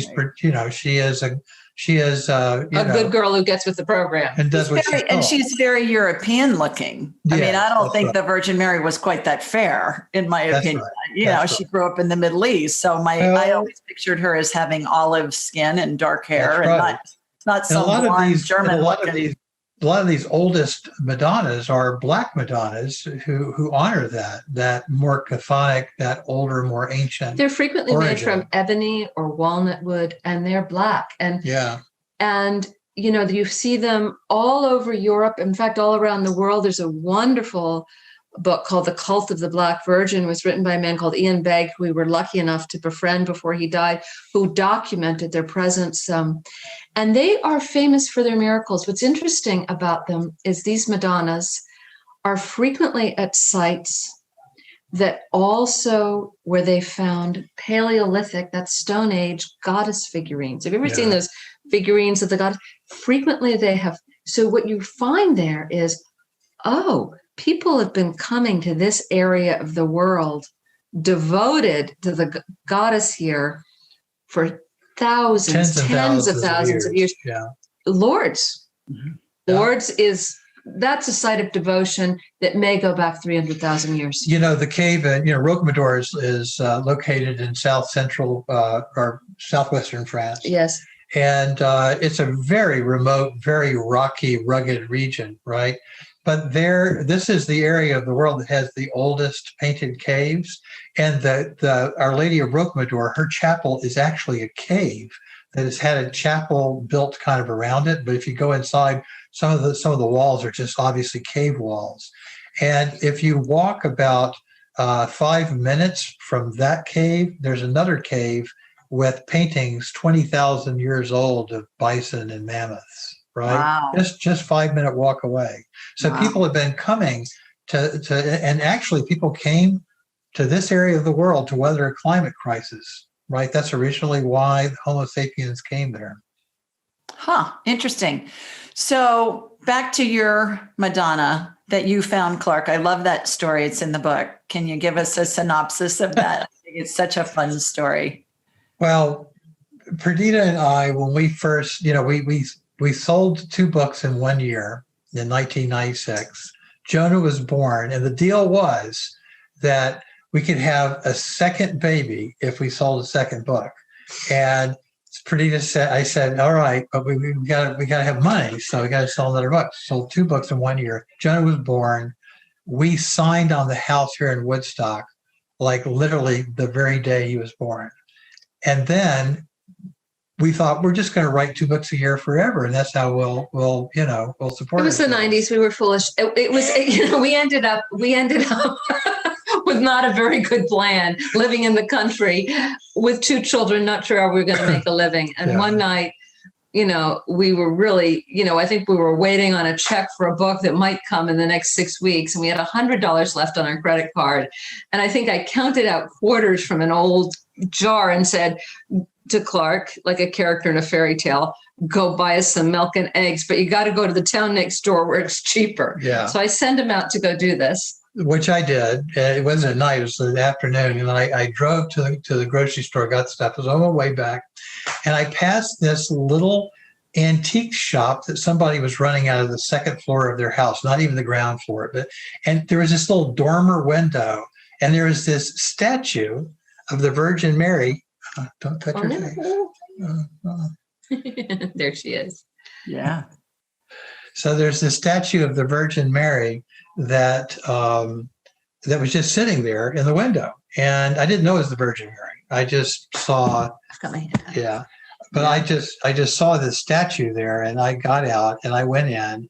is a good girl who gets with the program and does what she's and she's very European looking. I mean, I don't think the Virgin Mary was quite that fair, in my opinion. Right. She grew up in the Middle East, so I always pictured her as having olive skin and dark hair, and not some blonde German looking. A lot of these oldest Madonnas are Black Madonnas who honor that more chthonic, that older, more ancient. They're frequently origin. made from ebony or walnut wood, and they're Black. And you see them all over Europe. In fact, all around the world. There's a wonderful book called The Cult of the Black Virgin. It was written by a man called Ian Begg, who we were lucky enough to befriend before he died, who documented their presence. And they are famous for their miracles. What's interesting about them is these Madonnas are frequently at sites that also where they found Paleolithic, that's Stone Age goddess figurines. Have you ever seen those figurines of the goddess? Frequently they have. So what you find there is, people have been coming to this area of the world devoted to the goddess here for tens of thousands of years. Yeah. Lourdes. Mm-hmm. Lourdes that's a site of devotion that may go back 300,000 years. The cave, Rocamadour is located in south central or southwestern France. Yes. And it's a very remote, very rocky, rugged region, right? But this is the area of the world that has the oldest painted caves. And the Our Lady of Rocamadour, her chapel is actually a cave that has had a chapel built kind of around it. But if you go inside, some of the walls are just obviously cave walls. And if you walk about 5 minutes from that cave, there's another cave with paintings 20,000 years old of bison and mammoths. Right. Wow. Just 5-minute walk away. So people have been coming and actually people came to this area of the world to weather a climate crisis, right? That's originally why Homo sapiens came there. Interesting. So back to your Madonna that you found, Clark. I love that story. It's in the book. Can you give us a synopsis of that? I think it's such a fun story. Well, Perdita and I, when we first, we sold 2 books in 1 year in 1996. Jonah was born, and the deal was that we could have a second baby if we sold a second book. And Perdita said, I said, all right, but we got to have money, so we got to sell another book. Sold 2 books in 1 year. Jonah was born. We signed on the house here in Woodstock, like literally the very day he was born. And then we thought we're just going to write 2 books a year forever, and that's how we'll support. It was the 90s. We were foolish. It was we ended up with not a very good plan, living in the country with 2 children, not sure how we were going to make a living. And one night, we were really, I think we were waiting on a check for a book that might come in the next 6 weeks, and we had $100 left on our credit card. And I think I counted out quarters from an old jar and said to Clark, like a character in a fairy tale, go buy us some milk and eggs, but you got to go to the town next door where it's cheaper. Yeah. So I send him out to go do this. Which I did. It wasn't at night, it was the afternoon. And I drove to the grocery store, got stuff. I was on my way back. And I passed this little antique shop that somebody was running out of the second floor of their house, not even the ground floor. And there was this little dormer window. And there is this statue of the Virgin Mary. Don't touch her face. There she is. Yeah. So there's this statue of the Virgin Mary that that was just sitting there in the window, and I didn't know it was the Virgin Mary. I just saw. I've got my hand out. Yeah, but I just saw this statue there, and I got out and I went in,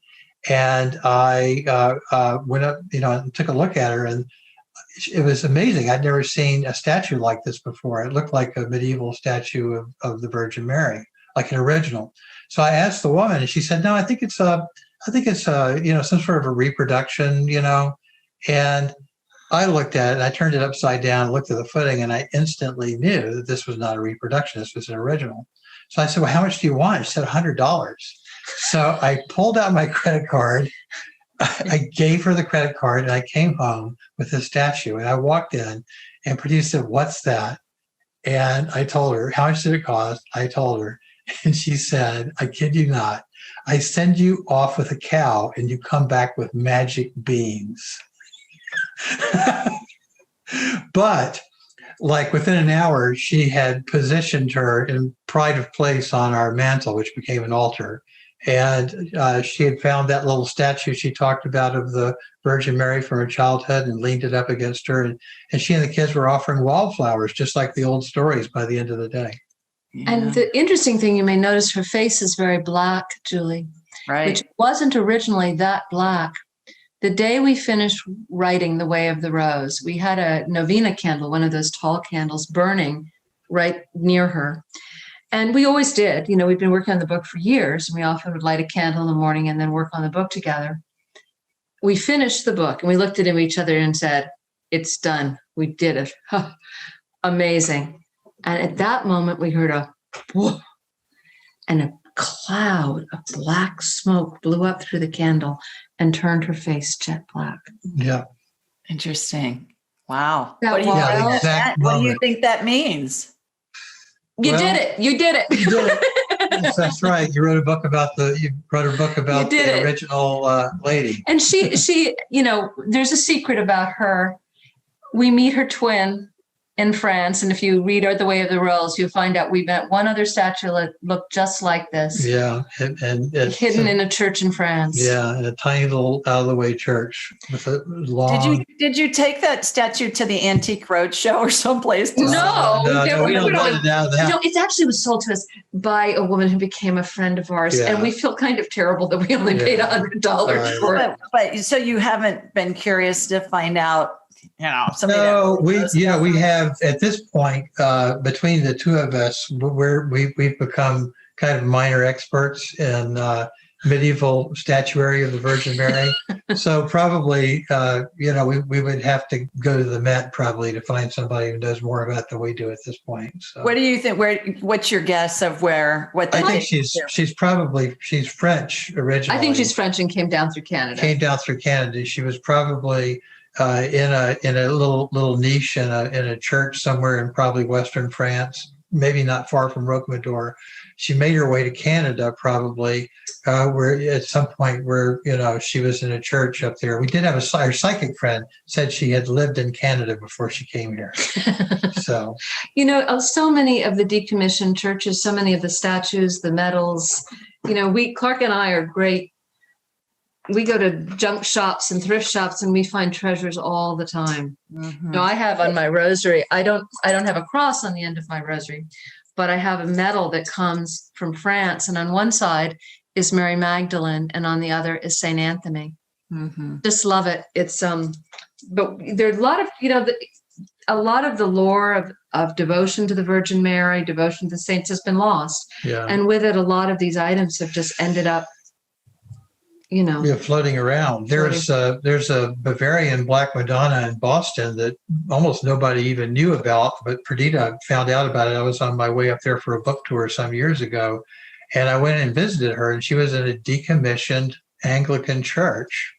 and I went up, and took a look at her, and it was amazing. I'd never seen a statue like this before. It looked like a medieval statue of the Virgin Mary, like an original. So I asked the woman, and she said, "No, I think it's some sort of a reproduction, And I looked at it, and I turned it upside down, looked at the footing, and I instantly knew that this was not a reproduction. This was an original. So I said, "Well, how much do you want?" She said, $100. So I pulled out my credit card. I gave her the credit card, and I came home with the statue. And I walked in, and Perdita said, "What's that?" And I told her, "How much did it cost?" I told her. And she said, "I kid you not, I send you off with a cow and you come back with magic beans." But like within an hour, she had positioned her in pride of place on our mantle, which became an altar. And she had found that little statue she talked about of the Virgin Mary from her childhood and leaned it up against her. And she and the kids were offering wildflowers, just like the old stories by the end of the day. Yeah. And the interesting thing, you may notice her face is very black, Julie, Right. which wasn't originally that black. The day we finished writing The Way of the Rose, we had a novena candle, one of those tall candles, burning right near her. And we always did. We've been working on the book for years, and we often would light a candle in the morning and then work on the book together. We finished the book, and we looked at each other and said, "It's done. We did it." Amazing. And at that moment, we heard a whoop, and a cloud of black smoke blew up through the candle and turned her face jet black. Yeah. Interesting. Wow. That What do you, wild? Yeah, the exact what do you moment. think that means? You Well, did it. You did it. You did it. Yes, that's right. You wrote a book about the did it. original lady. And she, there's a secret about her. We meet her twin in France, and if you read The Way of the Rose, you'll find out we met one other statue that looked just like this. Yeah, and it's hidden in a church in France. Yeah, in a tiny little out of the way church with a long. Did you take that statue to the Antique Roadshow or someplace? No, we don't let it out of the house. No, it actually was sold to us by a woman who became a friend of ours, Yeah. and we feel kind of terrible that we only paid $100 for it. But so you haven't been curious to find out, somebody No, that we have at this point between the two of us, we've become kind of minor experts in medieval statuary of the Virgin Mary. So probably, we would have to go to the Met probably to find somebody who knows more about it than we do at this point. So. What do you think? What's your guess of what? I think she's French originally. I think she's French and came down through Canada. She was probably in a little niche in a church somewhere in probably Western France, maybe not far from Rocamadour. She made her way to Canada probably, where at some point where she was in a church up there. We did have our psychic friend said she had lived in Canada before she came here. So so many of the decommissioned churches, so many of the statues, the medals. Clark and I are great. We go to junk shops and thrift shops, and we find treasures all the time. Mm-hmm. I have on my rosary, I don't have a cross on the end of my rosary, but I have a medal that comes from France. And on one side is Mary Magdalene, and on the other is St. Anthony. Mm-hmm. Just love it. It's, but there's a lot of, a lot of the lore of devotion to the Virgin Mary, devotion to the saints has been lost. yeah. And with it, a lot of these items have just ended up, floating around. There's a Bavarian Black Madonna in Boston that almost nobody even knew about, but Perdita found out about it. I was on my way up there for a book tour some years ago, and I went and visited her, and she was in a decommissioned Anglican church,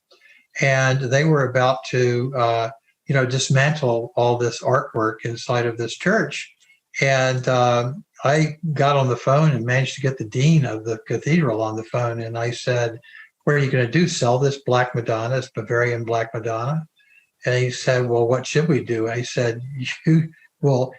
and they were about to, dismantle all this artwork inside of this church. And I got on the phone and managed to get the dean of the cathedral on the phone, and I said, "What are you going to do? Sell this Black Madonna, this Bavarian Black Madonna?" And he said, well, what should we do? I said, you will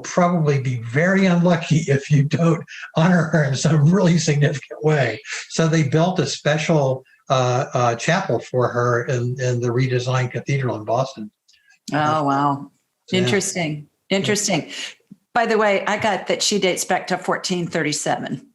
probably be very unlucky if you don't honor her in some really significant way. So they built a special chapel for her in the redesigned cathedral in Boston. Oh, wow. Yeah. Interesting. By the way, I got that she dates back to 1437.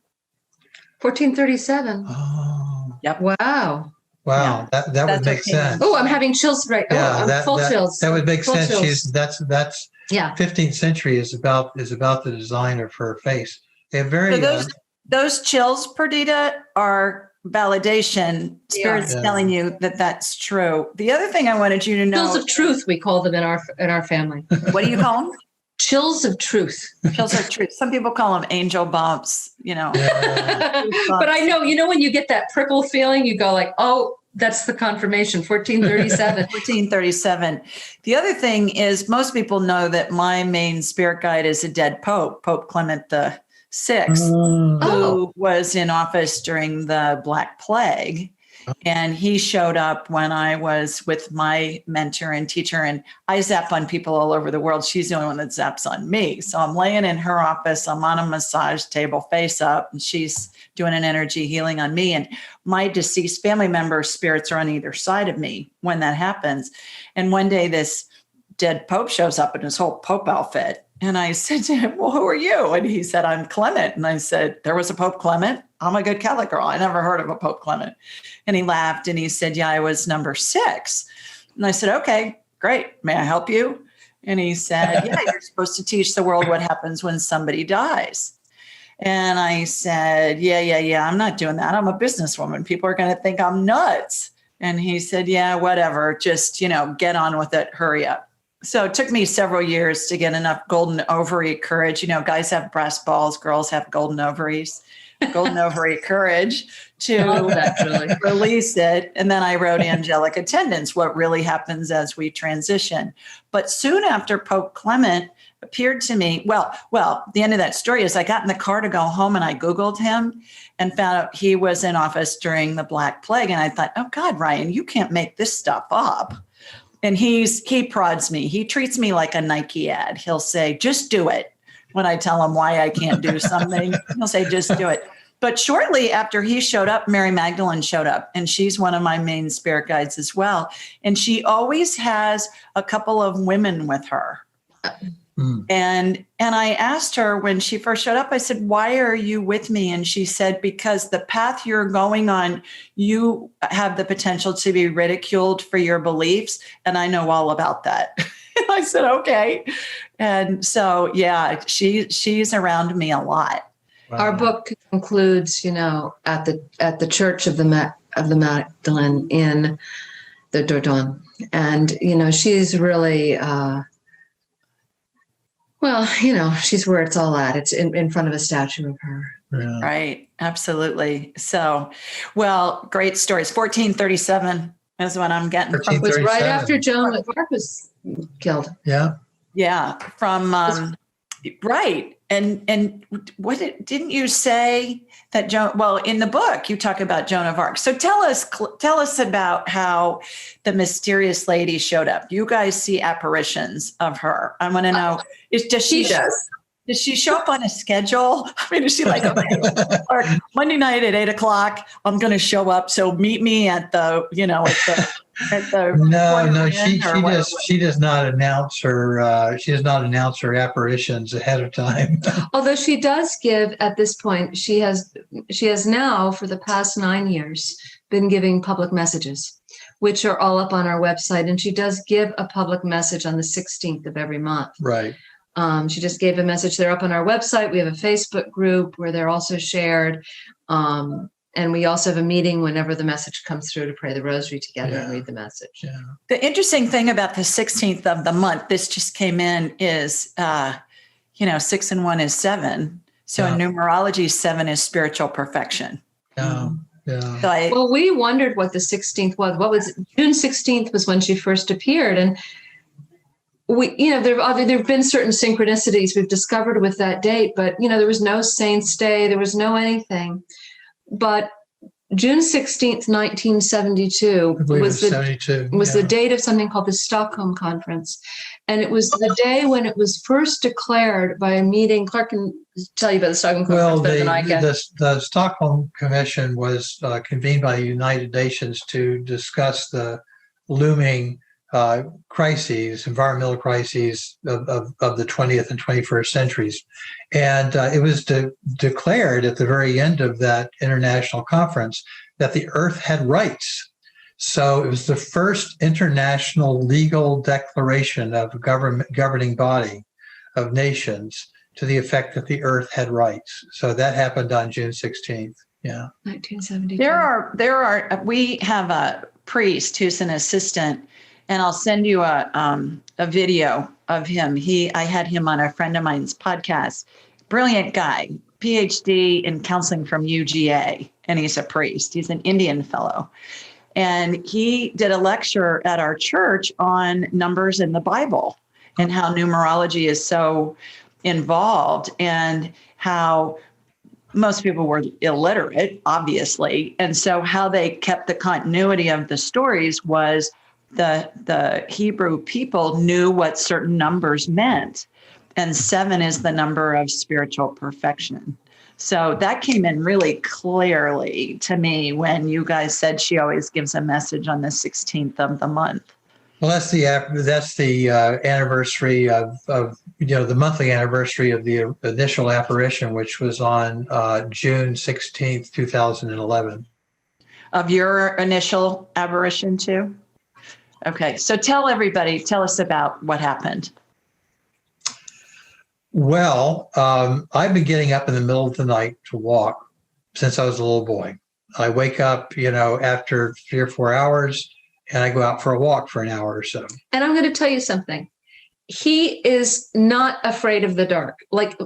1437. Oh, Yep. Wow. wow. Yeah. That would make okay. sense. Oh, I'm having chills right. Yeah, I'm full chills. That would make Full sense. chills. That's Yeah. 15th century is about the design of her face. They're very So those chills, Perdita, are validation. Spirit's Yeah. telling you that that's true. The other thing I wanted you to know. Chills of truth, we call them in our family. What do you call them? Chills of truth. Chills of truth. Some people call them angel bumps, Yeah. But I know, when you get that prickle feeling, you go like, oh, that's the confirmation, 1437. 1437. The other thing is most people know that my main spirit guide is a dead Pope, Pope Clement the Sixth, who was in office during the Black Plague. And he showed up when I was with my mentor and teacher, and I zap on people all over the world. She's the only one that zaps on me. So I'm laying in her office. I'm on a massage table face up, and she's doing an energy healing on me. And my deceased family member spirits are on either side of me when that happens. And one day this dead Pope shows up in his whole Pope outfit. And I said to him, well, who are you? And he said, I'm Clement. And I said, there was a Pope Clement? I'm a good Catholic girl. I never heard of a Pope Clement. And he laughed and he said, yeah, I was number 6. And I said, okay, great. May I help you? And he said, yeah, you're supposed to teach the world what happens when somebody dies. And I said, yeah, I'm not doing that. I'm a businesswoman. People are going to think I'm nuts. And he said, yeah, whatever. Just, get on with it. Hurry up. So it took me several years to get enough golden ovary courage. Guys have brass balls, girls have golden ovaries, golden ovary courage to release it. And then I wrote Angelic Attendants, what really happens as we transition. But soon after Pope Clement appeared to me, well, the end of that story is I got in the car to go home and I Googled him and found out he was in office during the Black Plague. And I thought, oh God, Ryan, you can't make this stuff up. And he prods me. He treats me like a Nike ad. He'll say, just do it. When I tell him why I can't do something, he'll say, just do it. But shortly after he showed up, Mary Magdalene showed up, and she's one of my main spirit guides as well. And she always has a couple of women with her. And I asked her when she first showed up, I said, why are you with me? And she said, because the path you're going on, you have the potential to be ridiculed for your beliefs. And I know all about that. And I said, okay. And so, yeah, she's around me a lot. Wow. Our book concludes, at the Church of the Magdalene in the Dordogne. And, she's really, she's where it's all at. It's in front of a statue of her. Yeah. Right. Absolutely. So, well, great stories. 1437 is what I'm getting. It was right after Joan of Arc was killed. Yeah. Yeah. From, right. And what didn't you say that Joan, well, in the book, you talk about Joan of Arc. So tell us about how the mysterious lady showed up. You guys see apparitions of her. I want to know, does she show up on a schedule? I mean, is she like, okay, or Monday night at 8:00, I'm going to show up. So meet me at the, No, she does not announce her apparitions ahead of time. Although she does give at this point, she has now for the past 9 years been giving public messages, which are all up on our website. And she does give a public message on the 16th of every month. Right. She just gave a message. They're up on our website. We have a Facebook group where they're also shared. And we also have a meeting whenever the message comes through to pray the Rosary together and read the message. Yeah. The interesting thing about the 16th of the month, this just came in, is, 6 and 1 is 7. So in numerology, 7 is spiritual perfection. Yeah. Yeah. So we wondered what the 16th was. What was June 16th was when she first appeared. And there have been certain synchronicities we've discovered with that date, but, there was no saint's day. There was no anything. But June 16th, 1972 I believe was it's the 72. was the date of something called the Stockholm Conference. And it was the day when it was first declared by a meeting. Clark can tell you about the Stockholm Conference Well, better than I can. the Stockholm Commission was convened by the United Nations to discuss the looming crises, environmental crises of the 20th and 21st centuries. And it was declared at the very end of that international conference that the Earth had rights. So it was the first international legal declaration of a governing body of nations to the effect that the Earth had rights. So that happened on June 16th. Yeah. 1972. We have a priest who's an assistant, and I'll send you a video of him. I had him on a friend of mine's podcast. Brilliant guy, PhD in counseling from UGA, and he's a priest. He's an Indian fellow. And he did a lecture at our church on numbers in the Bible and how numerology is so involved, and how most people were illiterate, obviously. And so how they kept the continuity of the stories was the Hebrew people knew what certain numbers meant. And 7 is the number of spiritual perfection. So that came in really clearly to me when you guys said she always gives a message on the 16th of the month. Well, that's the anniversary of the monthly anniversary of the initial apparition, which was on June 16th, 2011. Of your initial apparition too? Okay, so tell us about what happened. Well, I've been getting up in the middle of the night to walk since I was a little boy. I wake up, after 3 or 4 hours, and I go out for a walk for an hour or so. And I'm going to tell you something. He is not afraid of the dark. Like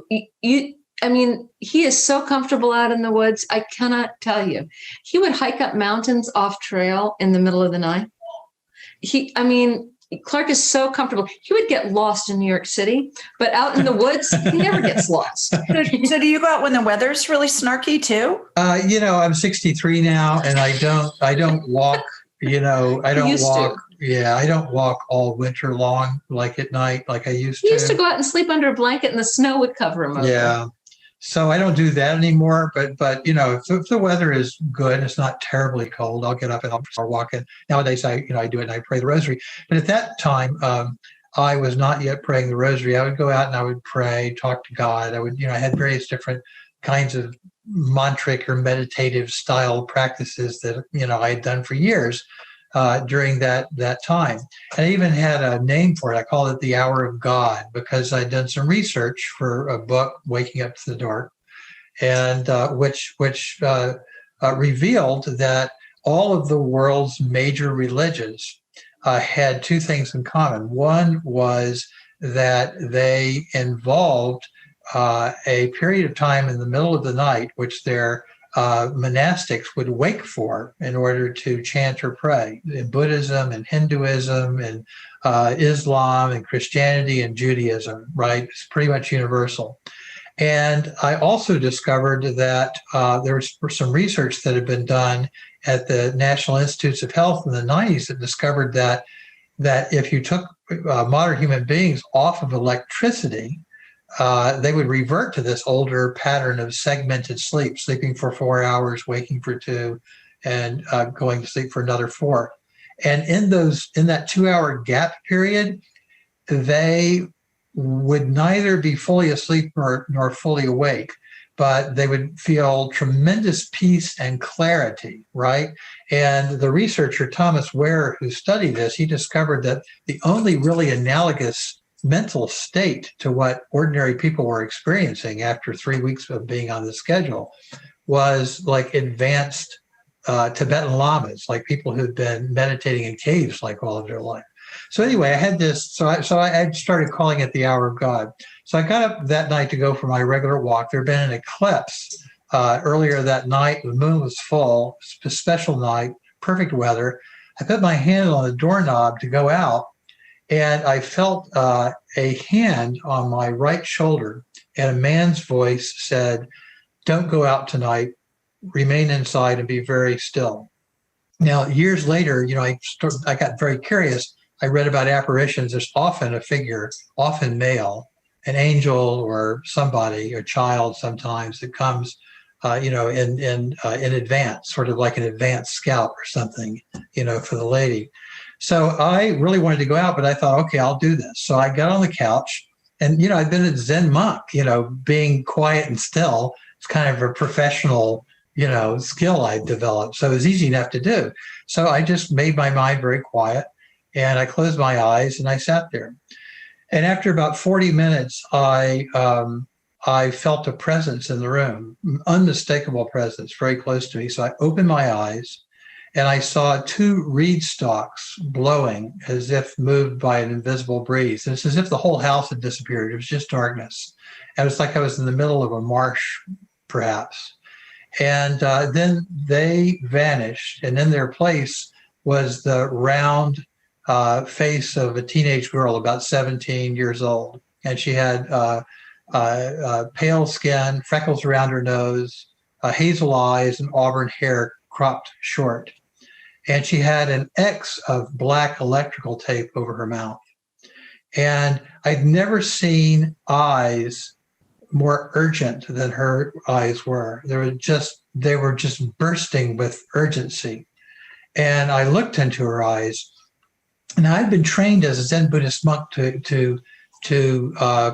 he is so comfortable out in the woods. I cannot tell you. He would hike up mountains off trail in the middle of the night. Clark is so comfortable. He would get lost in New York City, but out in the woods, he never gets lost. So do you go out when the weather's really snarky too? I'm 63 now, and I don't walk. I don't walk. Yeah, I don't walk all winter long, like at night, like I used to. He used to go out and sleep under a blanket, and the snow would cover him over. Yeah. So I don't do that anymore. But if the weather is good, it's not terribly cold, I'll get up and I'll start walking. Nowadays, I do it and I pray the Rosary. But at that time, I was not yet praying the Rosary. I would go out and I would pray, talk to God. I had various different kinds of mantric or meditative style practices that I had done for years during that time. And I even had a name for it. I called it the Hour of God, because I'd done some research for a book, Waking Up to the Dark, and which revealed that all of the world's major religions had two things in common. One was that they involved a period of time in the middle of the night, which their monastics would wake for in order to chant or pray. In Buddhism and Hinduism and Islam and Christianity and Judaism, right? It's pretty much universal. And I also discovered that there was some research that had been done at the National Institutes of Health in the 90s that discovered that if you took modern human beings off of electricity, they would revert to this older pattern of segmented sleep, sleeping for 4 hours, waking for 2, and going to sleep for another 4. And in that 2-hour gap period, they would neither be fully asleep nor fully awake, but they would feel tremendous peace and clarity, right? And the researcher, Thomas Ware, who studied this, he discovered that the only really analogous mental state to what ordinary people were experiencing after 3 weeks of being on the schedule was like advanced Tibetan lamas, like people who'd been meditating in caves like all of their life. So anyway, I had this, so I started calling it the Hour of God. So I got up that night to go for my regular walk. There had been an eclipse earlier that night. The moon was full, a special night, perfect weather. I put my hand on the doorknob to go out, and I felt a hand on my right shoulder, and a man's voice said, "Don't go out tonight. remain inside and be very still. Now, years later, I got very curious. I read about apparitions. There's often a figure, often male, an angel or somebody, a child sometimes that comes, in advance, sort of like an advanced scout or something, for the lady. So I really wanted to go out, but I thought, okay, I'll do this. So I got on the couch, and I've been a Zen monk. Being quiet and still. It's kind of a professional, skill I developed. So it was easy enough to do. So I just made my mind very quiet, and I closed my eyes and I sat there. And after about 40 minutes, I felt a presence in the room, unmistakable presence, very close to me. So I opened my eyes, and I saw 2 reed stalks blowing as if moved by an invisible breeze. And it's as if the whole house had disappeared. It was just darkness. And it was like I was in the middle of a marsh, perhaps. And then they vanished. And in their place was the round face of a teenage girl, about 17 years old. And she had pale skin, freckles around her nose, hazel eyes, and auburn hair cropped short. And she had an X of black electrical tape over her mouth. And I'd never seen eyes more urgent than her eyes were. They were just bursting with urgency. And I looked into her eyes. And I'd been trained as a Zen Buddhist monk to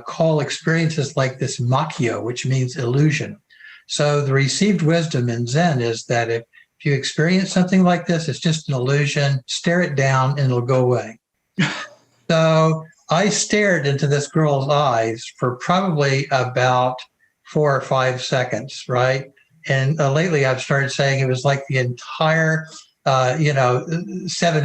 call experiences like this makyo, which means illusion. So the received wisdom in Zen is that if you experience something like this, it's just an illusion, stare it down and it'll go away. So I stared into this girl's eyes for probably about 4 or 5 seconds, right? And lately I've started saying it was like the entire 7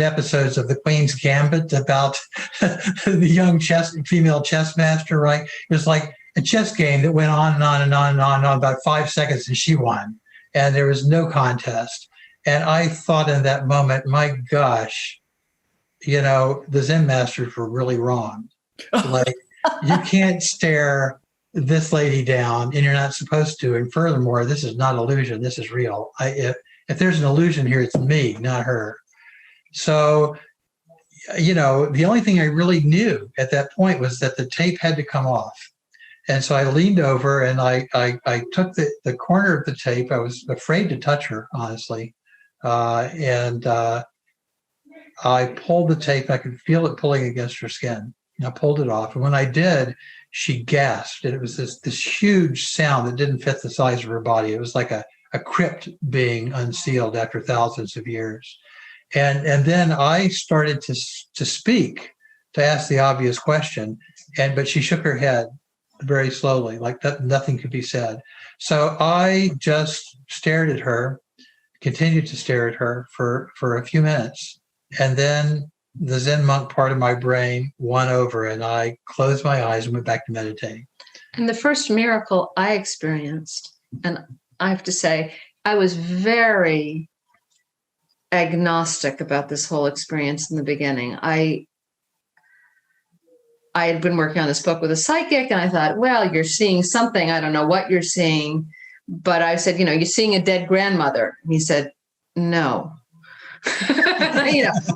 episodes of the Queen's Gambit about the young female chess master, right? It was like a chess game that went on and on and on and on and on, about 5 seconds, and she won. And there was no contest. And I thought in that moment, my gosh, the Zen masters were really wrong. Like, you can't stare this lady down, and you're not supposed to. And furthermore, this is not illusion. This is real. If there's an illusion here, it's me, not her. So, the only thing I really knew at that point was that the tape had to come off. And so I leaned over and I took the corner of the tape. I was afraid to touch her, honestly. And I pulled the tape. I could feel it pulling against her skin. And I pulled it off. And when I did, she gasped. And it was this huge sound that didn't fit the size of her body. It was like a crypt being unsealed after thousands of years. And then I started to speak, to ask the obvious question. But she shook her head very slowly, like nothing could be said. So I just stared at her, continued to stare at her for a few minutes. And then the Zen monk part of my brain won over, and I closed my eyes and went back to meditating. And the first miracle I experienced, and I have to say, I was very agnostic about this whole experience in the beginning. I had been working on this book with a psychic, and I thought, well, you're seeing something. I don't know what you're seeing. But I said, you're seeing a dead grandmother. And he said, no.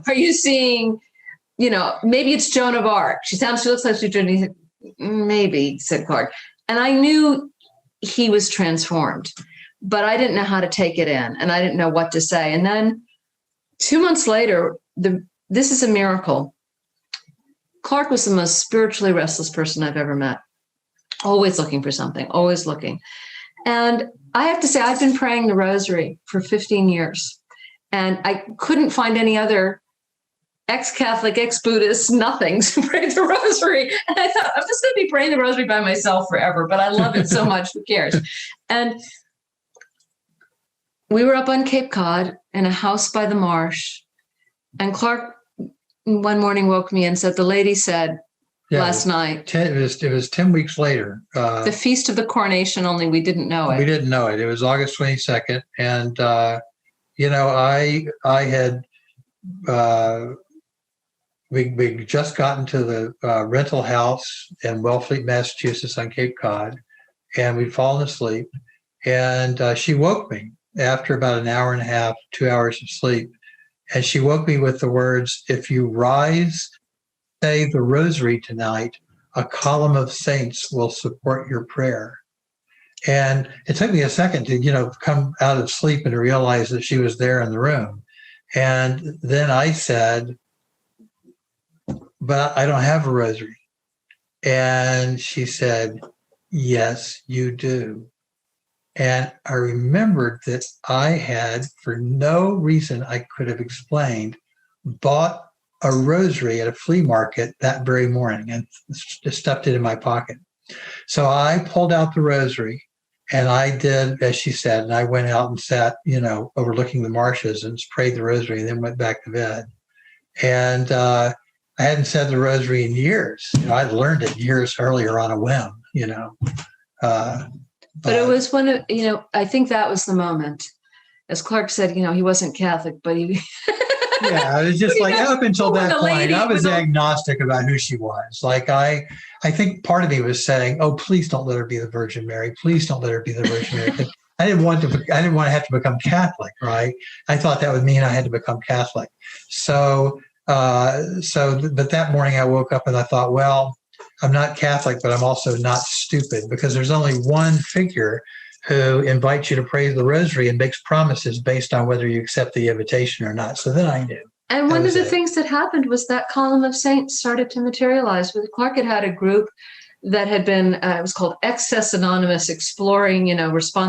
Are you seeing, maybe it's Joan of Arc. She looks like she's doing. He said, maybe, said Clark. And I knew he was transformed, but I didn't know how to take it in, and I didn't know what to say. And then 2 months later, this is a miracle. Clark was the most spiritually restless person I've ever met. Always looking for something, always looking. And I have to say, I've been praying the Rosary for 15 years. And I couldn't find any other ex-Catholic, ex-Buddhist, nothing to pray the Rosary. And I thought, I'm just going to be praying the Rosary by myself forever, but I love it so much. Who cares? And we were up on Cape Cod in a house by the marsh. And Clark one morning woke me and said, the lady said last night. It was 10 weeks later. The Feast of the Coronation, only we didn't know it. We didn't know it. It was August 22nd. And, I had, we just gotten to the rental house in Wellfleet, Massachusetts on Cape Cod, and we'd fallen asleep. And she woke me. after about an hour and a half, 2 hours of sleep. And she woke me with the words, if you rise, say the rosary tonight, a column of saints will support your prayer. And it took me a second to, come out of sleep and realize that she was there in the room. And then I said, but I don't have a rosary. And she said, yes, you do. And I remembered that I had, for no reason I could have explained, bought a rosary at a flea market that very morning and just stuffed it in my pocket. So I pulled out the rosary and I did, as she said, and I went out and sat, overlooking the marshes and prayed the rosary and then went back to bed. And I hadn't said the rosary in years. I'd learned it years earlier on a whim, But it was one of, I think that was the moment. As Clark said, he wasn't Catholic, but he... Yeah, it was just like up until that point, I was agnostic about who she was. Like I think part of me was saying, "Oh, please don't let her be the Virgin Mary. Please don't let her be the Virgin Mary." Because I didn't want to have to become Catholic, right? I thought that would mean I had to become Catholic. But that morning I woke up and I thought, well, I'm not Catholic, but I'm also not stupid, because there's only one figure who invites you to pray the rosary and makes promises based on whether you accept the invitation or not. So then I knew. And one of the things that happened was that column of saints started to materialize. Clark had a group that had been, it was called Excess Anonymous, exploring,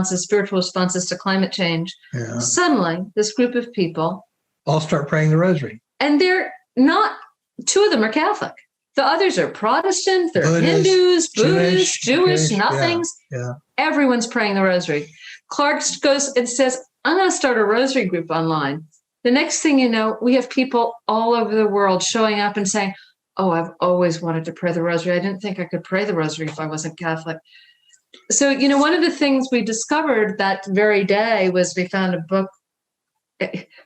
spiritual responses to climate change. Yeah. Suddenly, this group of people all start praying the rosary. And they're not, two of them are Catholic. The others are Protestant, they're Hindus, Buddhists, Jewish, nothings. Yeah. Everyone's praying the rosary. Clark goes and says, I'm going to start a rosary group online. The next thing you know, we have people all over the world showing up and saying, oh, I've always wanted to pray the rosary. I didn't think I could pray the rosary if I wasn't Catholic. So, one of the things we discovered that very day was we found a book,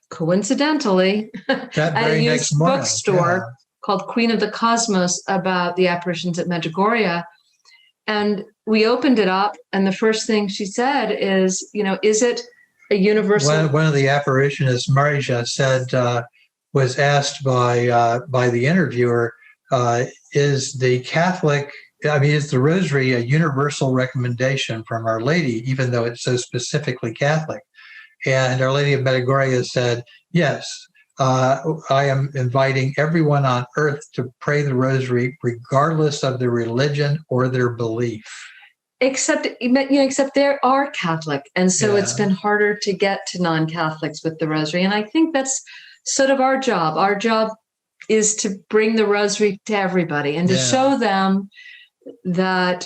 coincidentally, at a used bookstore called Queen of the Cosmos, about the apparitions at Medjugorje. And we opened it up, and the first thing she said is, is it a universal? One of the apparitionists, Marija, said, was asked by the interviewer, is the rosary a universal recommendation from Our Lady, even though it's so specifically Catholic? And Our Lady of Medjugorje said, yes, I am inviting everyone on earth to pray the rosary, regardless of their religion or their belief. Except they are Catholic. And so it's been harder to get to non-Catholics with the rosary. And I think that's sort of our job. Our job is to bring the rosary to everybody and to show them that,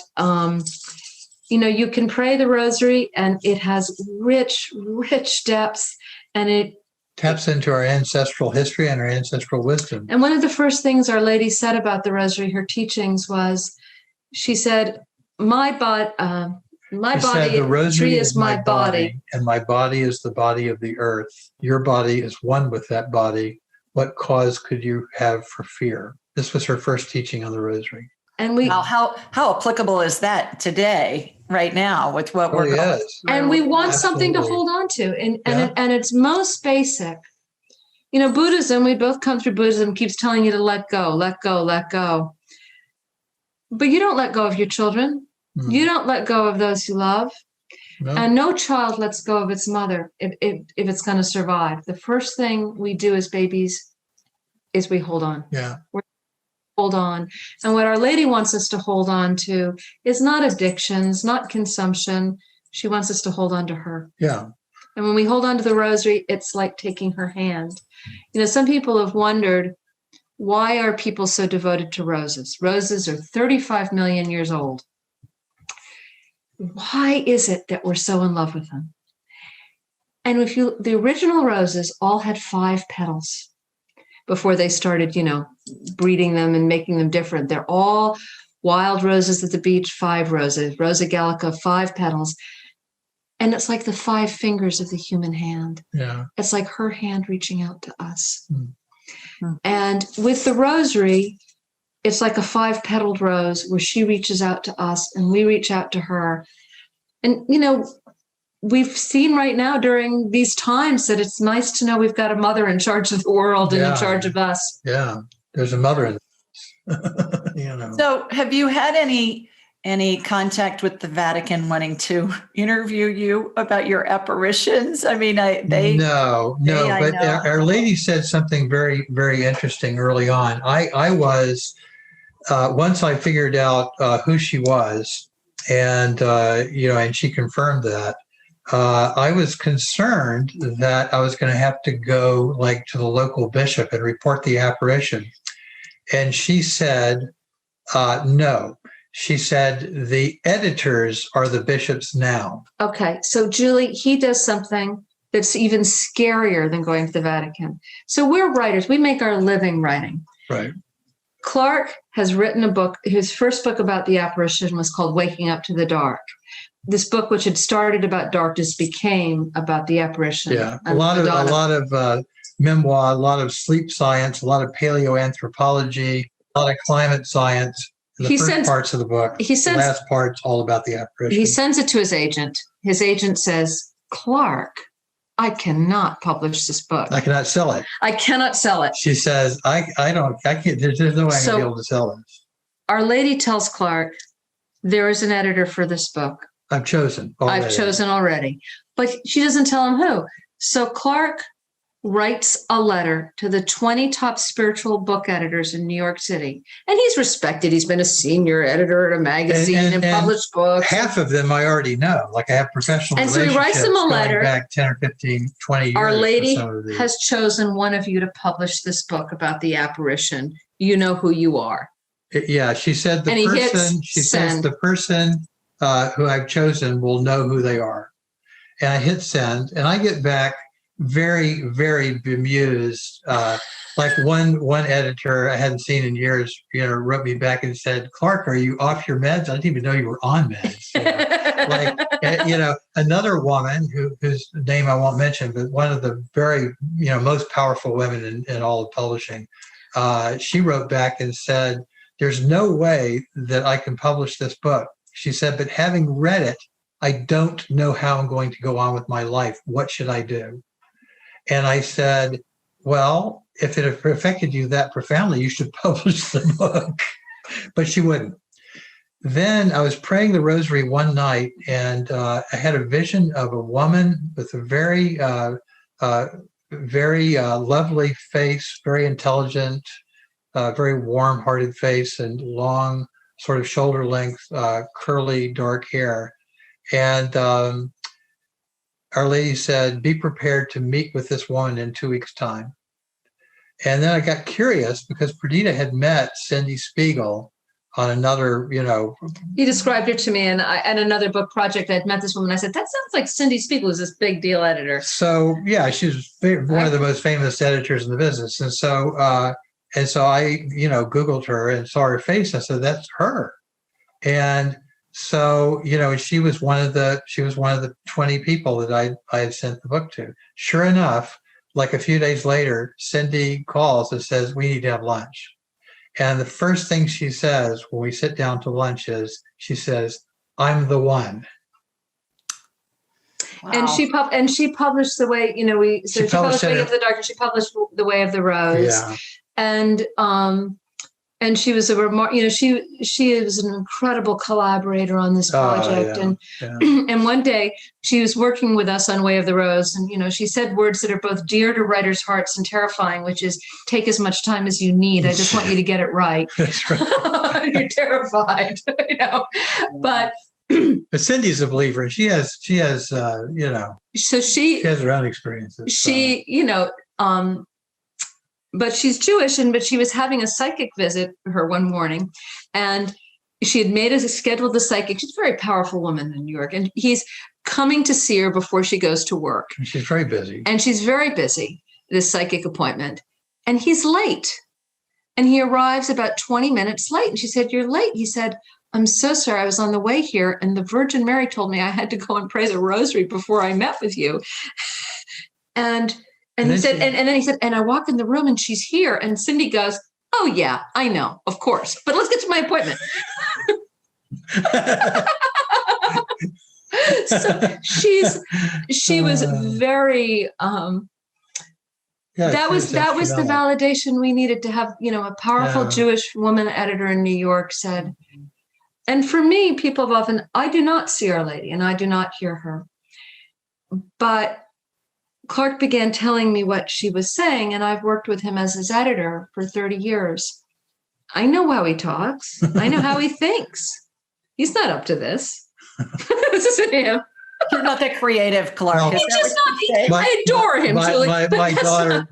you can pray the rosary and it has rich, rich depths, and it taps into our ancestral history and our ancestral wisdom. And one of the first things Our Lady said about the rosary, her teachings, was, she said, my body, the rosary is my body, and my body is the body of the earth. Your body is one with that body. What cause could you have for fear? This was her first teaching on the rosary. And how applicable is that today, right now, with what we're going through? And we want something to hold on to, and it's most basic. Buddhism, we both come through Buddhism, keeps telling you to let go, let go, let go. But you don't let go of your children. You don't let go of those you love. No. And no child lets go of its mother if it's going to survive. The first thing we do as babies is we hold on. Yeah. Hold on. And what Our Lady wants us to hold on to is not addictions, not consumption. She wants us to hold on to her. Yeah. And when we hold on to the rosary, it's like taking her hand. Some people have wondered, why are people so devoted to roses? Roses are 35 million years old. Why is it that we're so in love with them? And the original roses all had 5 petals before they started, breeding them and making them different. They're all wild roses at the beach, 5 roses, Rosa gallica, 5 petals. And it's like the 5 fingers of the human hand. Yeah. It's like her hand reaching out to us. Mm-hmm. And with the rosary, it's like a 5-petaled rose where she reaches out to us and we reach out to her. And, we've seen right now during these times that it's nice to know we've got a mother in charge of the world and in charge of us. Yeah, there's a mother in So have you had any contact with the Vatican wanting to interview you about your apparitions? I mean, No, but Our Lady said something very, very interesting early on. I was, once I figured out who she was, and and she confirmed that, I was concerned that I was going to have to go like to the local bishop and report the apparition. And she said, no. She said, the editors are the bishops now. Okay. So, Julie, he does something that's even scarier than going to the Vatican. So we're writers. We make our living writing. Right. Clark has written a book. His first book about the apparition was called Waking Up to the Dark. This book, which had started about darkness, became about the apparition. Yeah, a lot of memoir, a lot of sleep science, a lot of paleoanthropology, a lot of climate science. The first parts of the book. The last part's all about the apparition. He sends it to his agent. His agent says, Clark, I cannot publish this book. I cannot sell it. I cannot sell it. She says, I can't, there's no way I'm going to be able to sell this. Our Lady tells Clark, there is an editor for this book. I've chosen already. But she doesn't tell him who. So Clark writes a letter to the 20 top spiritual book editors in New York City. And he's respected. He's been a senior editor at a magazine and published books. Half of them I already know. Like I have professional relationships. And so he writes them a letter. Back 10 or 15, 20 years. Our Lady has chosen one of you to publish this book about the apparition. You know who you are. Yeah, she said the person who I've chosen will know who they are. And I hit send, and I get back very, very bemused. Like one editor I hadn't seen in years, wrote me back and said, Clark, are you off your meds? I didn't even know you were on meds. Another woman whose name I won't mention, but one of the very, most powerful women in all of publishing, she wrote back and said, there's no way that I can publish this book. She said, but having read it, I don't know how I'm going to go on with my life. What should I do? And I said, well, if it affected you that profoundly, you should publish the book. But she wouldn't. Then I was praying the Rosary one night, and I had a vision of a woman with a very, very lovely face, very intelligent, very warm-hearted face, and long, sort of shoulder-length, curly, dark hair. And Our Lady said, be prepared to meet with this woman in 2 weeks' time. And then I got curious because Perdita had met Cindy Spiegel on another, He described her to me and another book project. I'd met this woman. I said, that sounds like Cindy Spiegel is this big deal editor. So, yeah, she's one of the most famous editors in the business. And so I, Googled her and saw her face. I said, that's her. And so, she was one of the 20 people that I had sent the book to. Sure enough, like a few days later, Cindy calls and says, we need to have lunch. And the first thing she says when we sit down to lunch is, she says, I'm the one. Wow. And she published the way, she published Way of the Dark, and she published The Way of the Rose. Yeah. And she was she was an incredible collaborator on this project. And one day she was working with us on Way of the Rose, and she said words that are both dear to writers' hearts and terrifying, which is take as much time as you need. I just want you to get it right. That's right. You're terrified, But Cindy's a believer. She has so she has her own experiences. But she's Jewish, but she was having a psychic visit her one morning, and she had scheduled the psychic. She's a very powerful woman in New York, and he's coming to see her before she goes to work. She's very busy. And she's very busy, this psychic appointment. And he's late. And he arrives about 20 minutes late. And she said, you're late. He said, I'm so sorry. I was on the way here, and the Virgin Mary told me I had to go and pray the Rosary before I met with you. And he said, and then he said, and I walk in the room and she's here. And Cindy goes, oh, yeah, I know, of course. But let's get to my appointment. So she was very Yeah, that was the validation we needed to have. A powerful Jewish woman editor in New York said, and for me, people have often, I do not see Our Lady and I do not hear her. But Clark began telling me what she was saying, and I've worked with him as his editor for 30 years. I know how he talks. I know how he thinks. He's not up to this. This isn't him. You're not the creative Clark. No. Is that what you say? I adore him, Julie. My daughter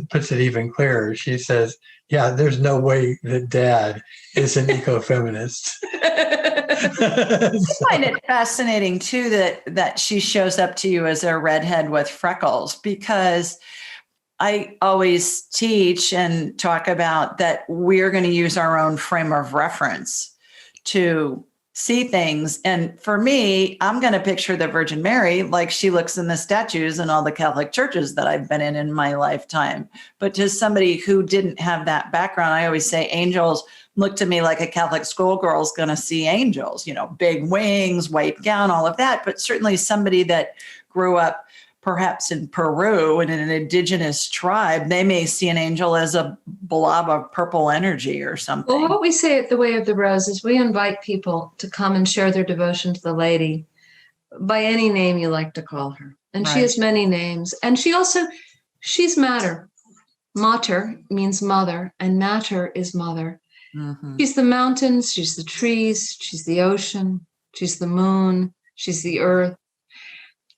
puts it even clearer. She says, "Yeah, there's no way that Dad is an ecofeminist." I find it fascinating too that she shows up to you as a redhead with freckles, because I always teach and talk about that we're going to use our own frame of reference to see things. And for me, I'm going to picture the Virgin Mary like she looks in the statues in all the Catholic churches that I've been in my lifetime. But to somebody who didn't have that background, I always say angels look to me like a Catholic schoolgirl is going to see angels, big wings, white gown, all of that. But certainly somebody that grew up perhaps in Peru and in an indigenous tribe, they may see an angel as a blob of purple energy or something. Well, what we say at the Way of the Rose is we invite people to come and share their devotion to the Lady by any name you like to call her. And She has many names. And she's matter. Mater means mother, and matter is mother. Mm-hmm. She's the mountains, she's the trees, she's the ocean, she's the moon, she's the earth.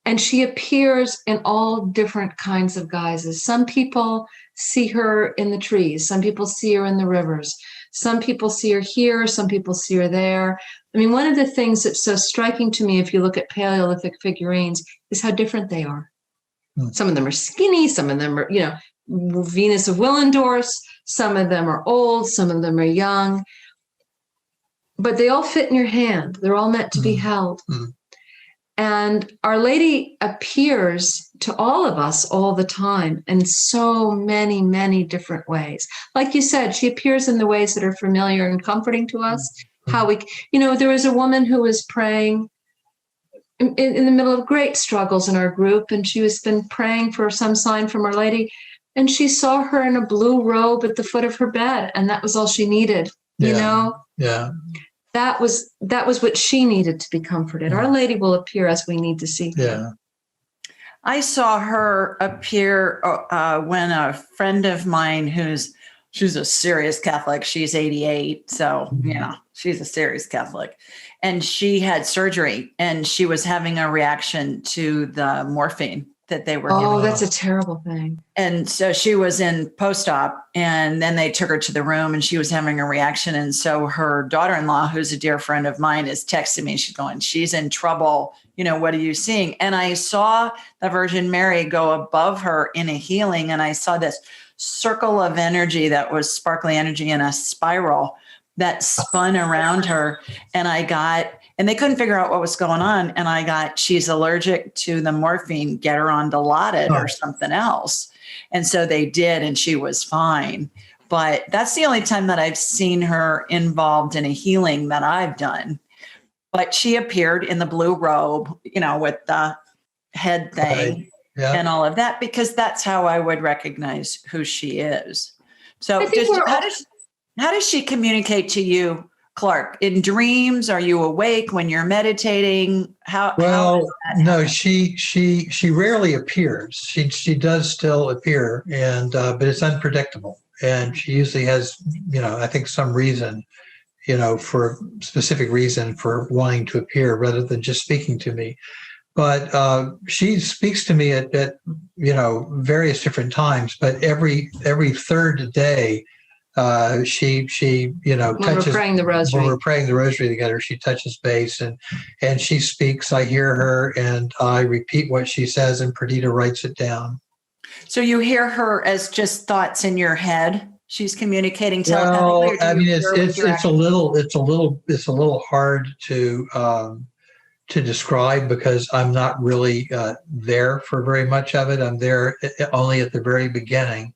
And she appears in all different kinds of guises. Some people see her in the trees. Some people see her in the rivers. Some people see her here. Some people see her there. I mean, one of the things that's so striking to me, if you look at Paleolithic figurines, is how different they are. Some of them are skinny. Some of them are, Venus of Willendorf. Some of them are old. Some of them are young. But they all fit in your hand. They're all meant to be held. And Our Lady appears to all of us all the time in so many, many different ways. Like you said, she appears in the ways that are familiar and comforting to us. How there was a woman who was praying in the middle of great struggles in our group, and she was been praying for some sign from Our Lady, and she saw her in a blue robe at the foot of her bed, and that was all she needed. Yeah. That was what she needed to be comforted. Our Lady will appear as we need to see her. Yeah. I saw her appear when a friend of mine she's a serious Catholic. She's 88. So, she's a serious Catholic. And she had surgery and she was having a reaction to the morphine that they were giving. Oh, that's a terrible thing. And so she was in post-op, and then they took her to the room and she was having a reaction. And so her daughter-in-law, who's a dear friend of mine, is texting me. She's going, she's in trouble. What are you seeing? And I saw the Virgin Mary go above her in a healing. And I saw this circle of energy that was sparkly energy in a spiral that spun around her. And they couldn't figure out what was going on. And she's allergic to the morphine, get her on Dilaudid or something else. And so they did, and she was fine. But that's the only time that I've seen her involved in a healing that I've done. But she appeared in the blue robe, with the head thing and all of that, because that's how I would recognize who she is. So how does she communicate to you, Clark? In dreams? Are you awake when you're meditating? No, she rarely appears. She does still appear, but it's unpredictable. And she usually has, I think some reason, for a specific reason for wanting to appear rather than just speaking to me. But she speaks to me at various different times. But every third day, she when touches, we're praying the Rosary. When we're praying the Rosary together, she touches base and she speaks. I hear her and I repeat what she says, and Perdita writes it down. So you hear her as just thoughts in your head. She's communicating telepathically. Well, I mean, it's a little hard to describe because I'm not really there for very much of it. I'm there only at the very beginning,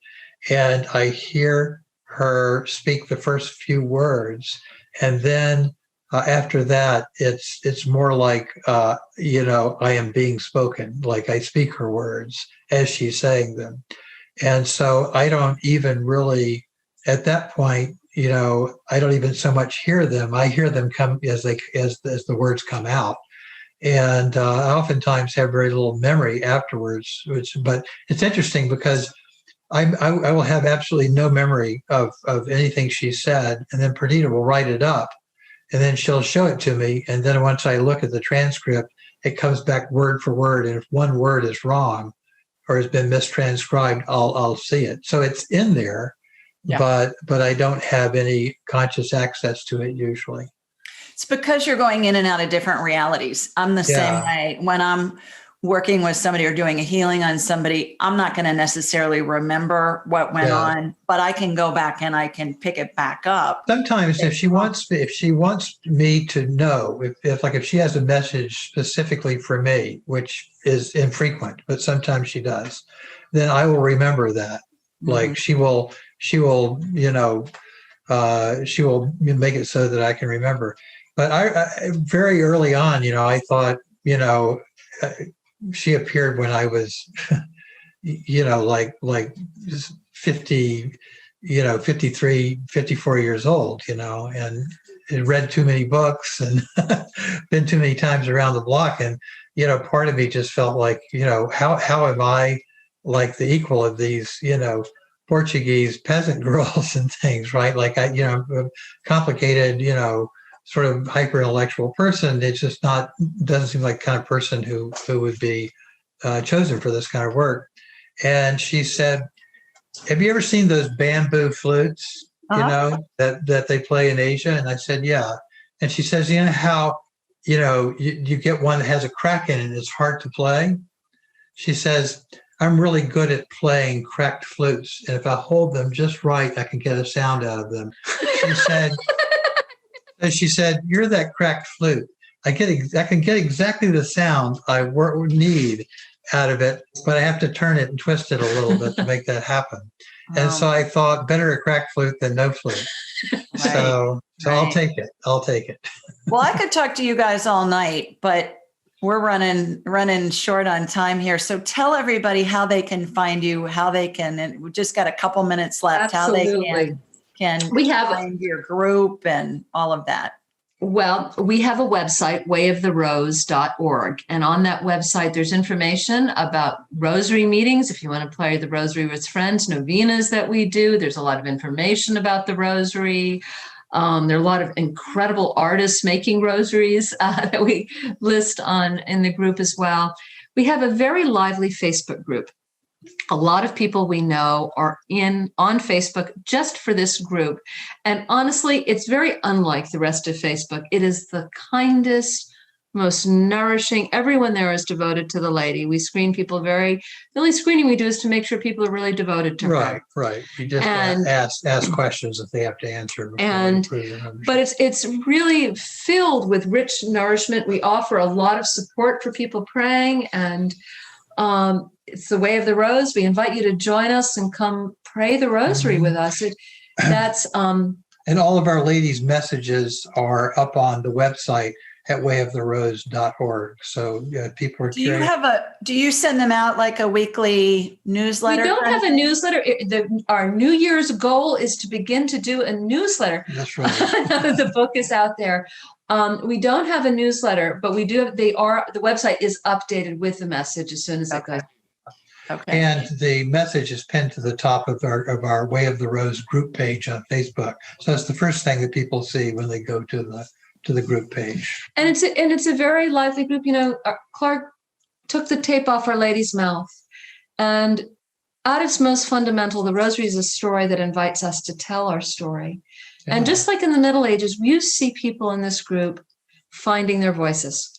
and I hear her speak the first few words, and then After that, it's more like, I am being spoken, like I speak her words as she's saying them. And so I don't even really, at that point, I don't even so much hear them. I hear them come as the words come out. And I oftentimes have very little memory afterwards, but it's interesting because I will have absolutely no memory of anything she said. And then Perdita will write it up. And then she'll show it to me. And then once I look at the transcript, it comes back word for word. And if one word is wrong or has been mistranscribed, I'll see it. So it's in there, but I don't have any conscious access to it usually. It's because you're going in and out of different realities. I'm the same way. When I'm working with somebody or doing a healing on somebody, I'm not going to necessarily remember what went on, but I can go back and I can pick it back up. Sometimes if she wants me to know, if she has a message specifically for me, which is infrequent, but sometimes she does, then I will remember that. Mm-hmm. Like she will make it so that I can remember. But I very early on, I thought, she appeared when I was, like 50, 53, 54 years old, and read too many books and been too many times around the block. And, part of me just felt like, how am I like the equal of these, Portuguese peasant girls and things, right? Like I'm a complicated, sort of hyper intellectual person. It's just doesn't seem like the kind of person who would be chosen for this kind of work. And she said, have you ever seen those bamboo flutes, that they play in Asia? And I said, yeah. And she says, how, you get one that has a crack in it and it's hard to play. She says, I'm really good at playing cracked flutes. And if I hold them just right, I can get a sound out of them. She said, you're that cracked flute. I can get exactly the sound I need out of it, but I have to turn it and twist it a little bit to make that happen. And so I thought, better a cracked flute than no flute. Right. So I'll take it. Well, I could talk to you guys all night, but we're running short on time here. So tell everybody how they can find you, and we just got a couple minutes left. Absolutely. How they can find your group and all of that. Well, we have a website, wayoftherose.org. And on that website, there's information about rosary meetings. If you want to play the rosary with friends, novenas that we do, there's a lot of information about the rosary. There are a lot of incredible artists making rosaries that we list in the group as well. We have a very lively Facebook group. A lot of people we know are on Facebook just for this group. And honestly, it's very unlike the rest of Facebook. It is the kindest, most nourishing. Everyone there is devoted to the lady. We screen people the only screening we do is to make sure people are really devoted to her. Right. You just ask questions that they have to answer. But it's really filled with rich nourishment. We offer a lot of support for people praying, and it's the Way of the Rose. We invite you to join us and come pray the rosary with us. And all of our ladies' messages are up on the website at wayoftherose.org. So people are curious. Do you send them out like a weekly newsletter? We don't have a newsletter. Our New Year's goal is to begin to do a newsletter. That's right. The book is out there. We don't have a newsletter, but we do have, the website is updated with the message as soon as it goes. Okay. And the message is pinned to the top of our Way of the Rose group page on Facebook. So it's the first thing that people see when they go to the group page. And it's a very lively group. Clark took the tape off Our Lady's mouth, and at its most fundamental, the Rosary is a story that invites us to tell our story. Yeah. And just like in the Middle Ages, you see people in this group finding their voices,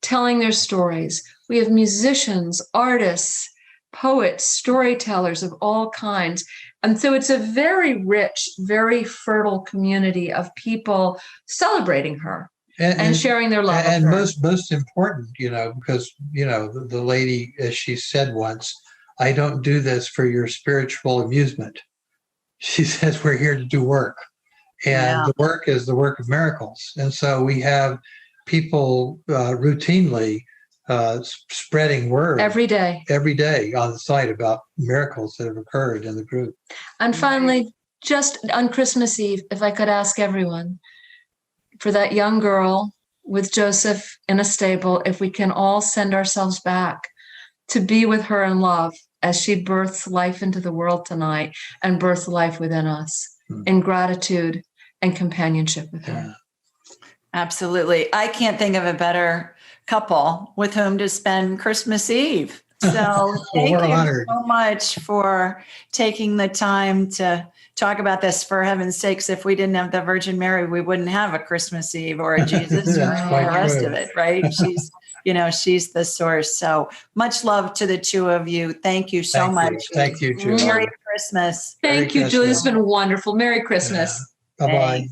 telling their stories. We have musicians, artists, poets, storytellers of all kinds. And so it's a very rich, very fertile community of people celebrating her and sharing their love. And of her. most important, because, the lady, as she said once, I don't do this for your spiritual amusement. She says, we're here to do work. And the work is the work of miracles. And so we have people routinely spreading word every day on the site about miracles that have occurred in the group. And finally, just on Christmas Eve, if I could ask everyone, for that young girl with Joseph in a stable, if we can all send ourselves back to be with her in love as she births life into the world tonight and births life within us in gratitude and companionship with her. Absolutely. I can't think of a better couple with whom to spend Christmas Eve. So thank you so much for taking the time to talk about this. For heaven's sakes, if we didn't have the Virgin Mary, we wouldn't have a Christmas Eve or a Jesus or the rest of it, right? She's, she's the source. So much love to the two of you. Thank you so much. Thank you, Julie. Merry Christmas. Thank you, Julie. It's been wonderful. Merry Christmas. Yeah. Bye-bye.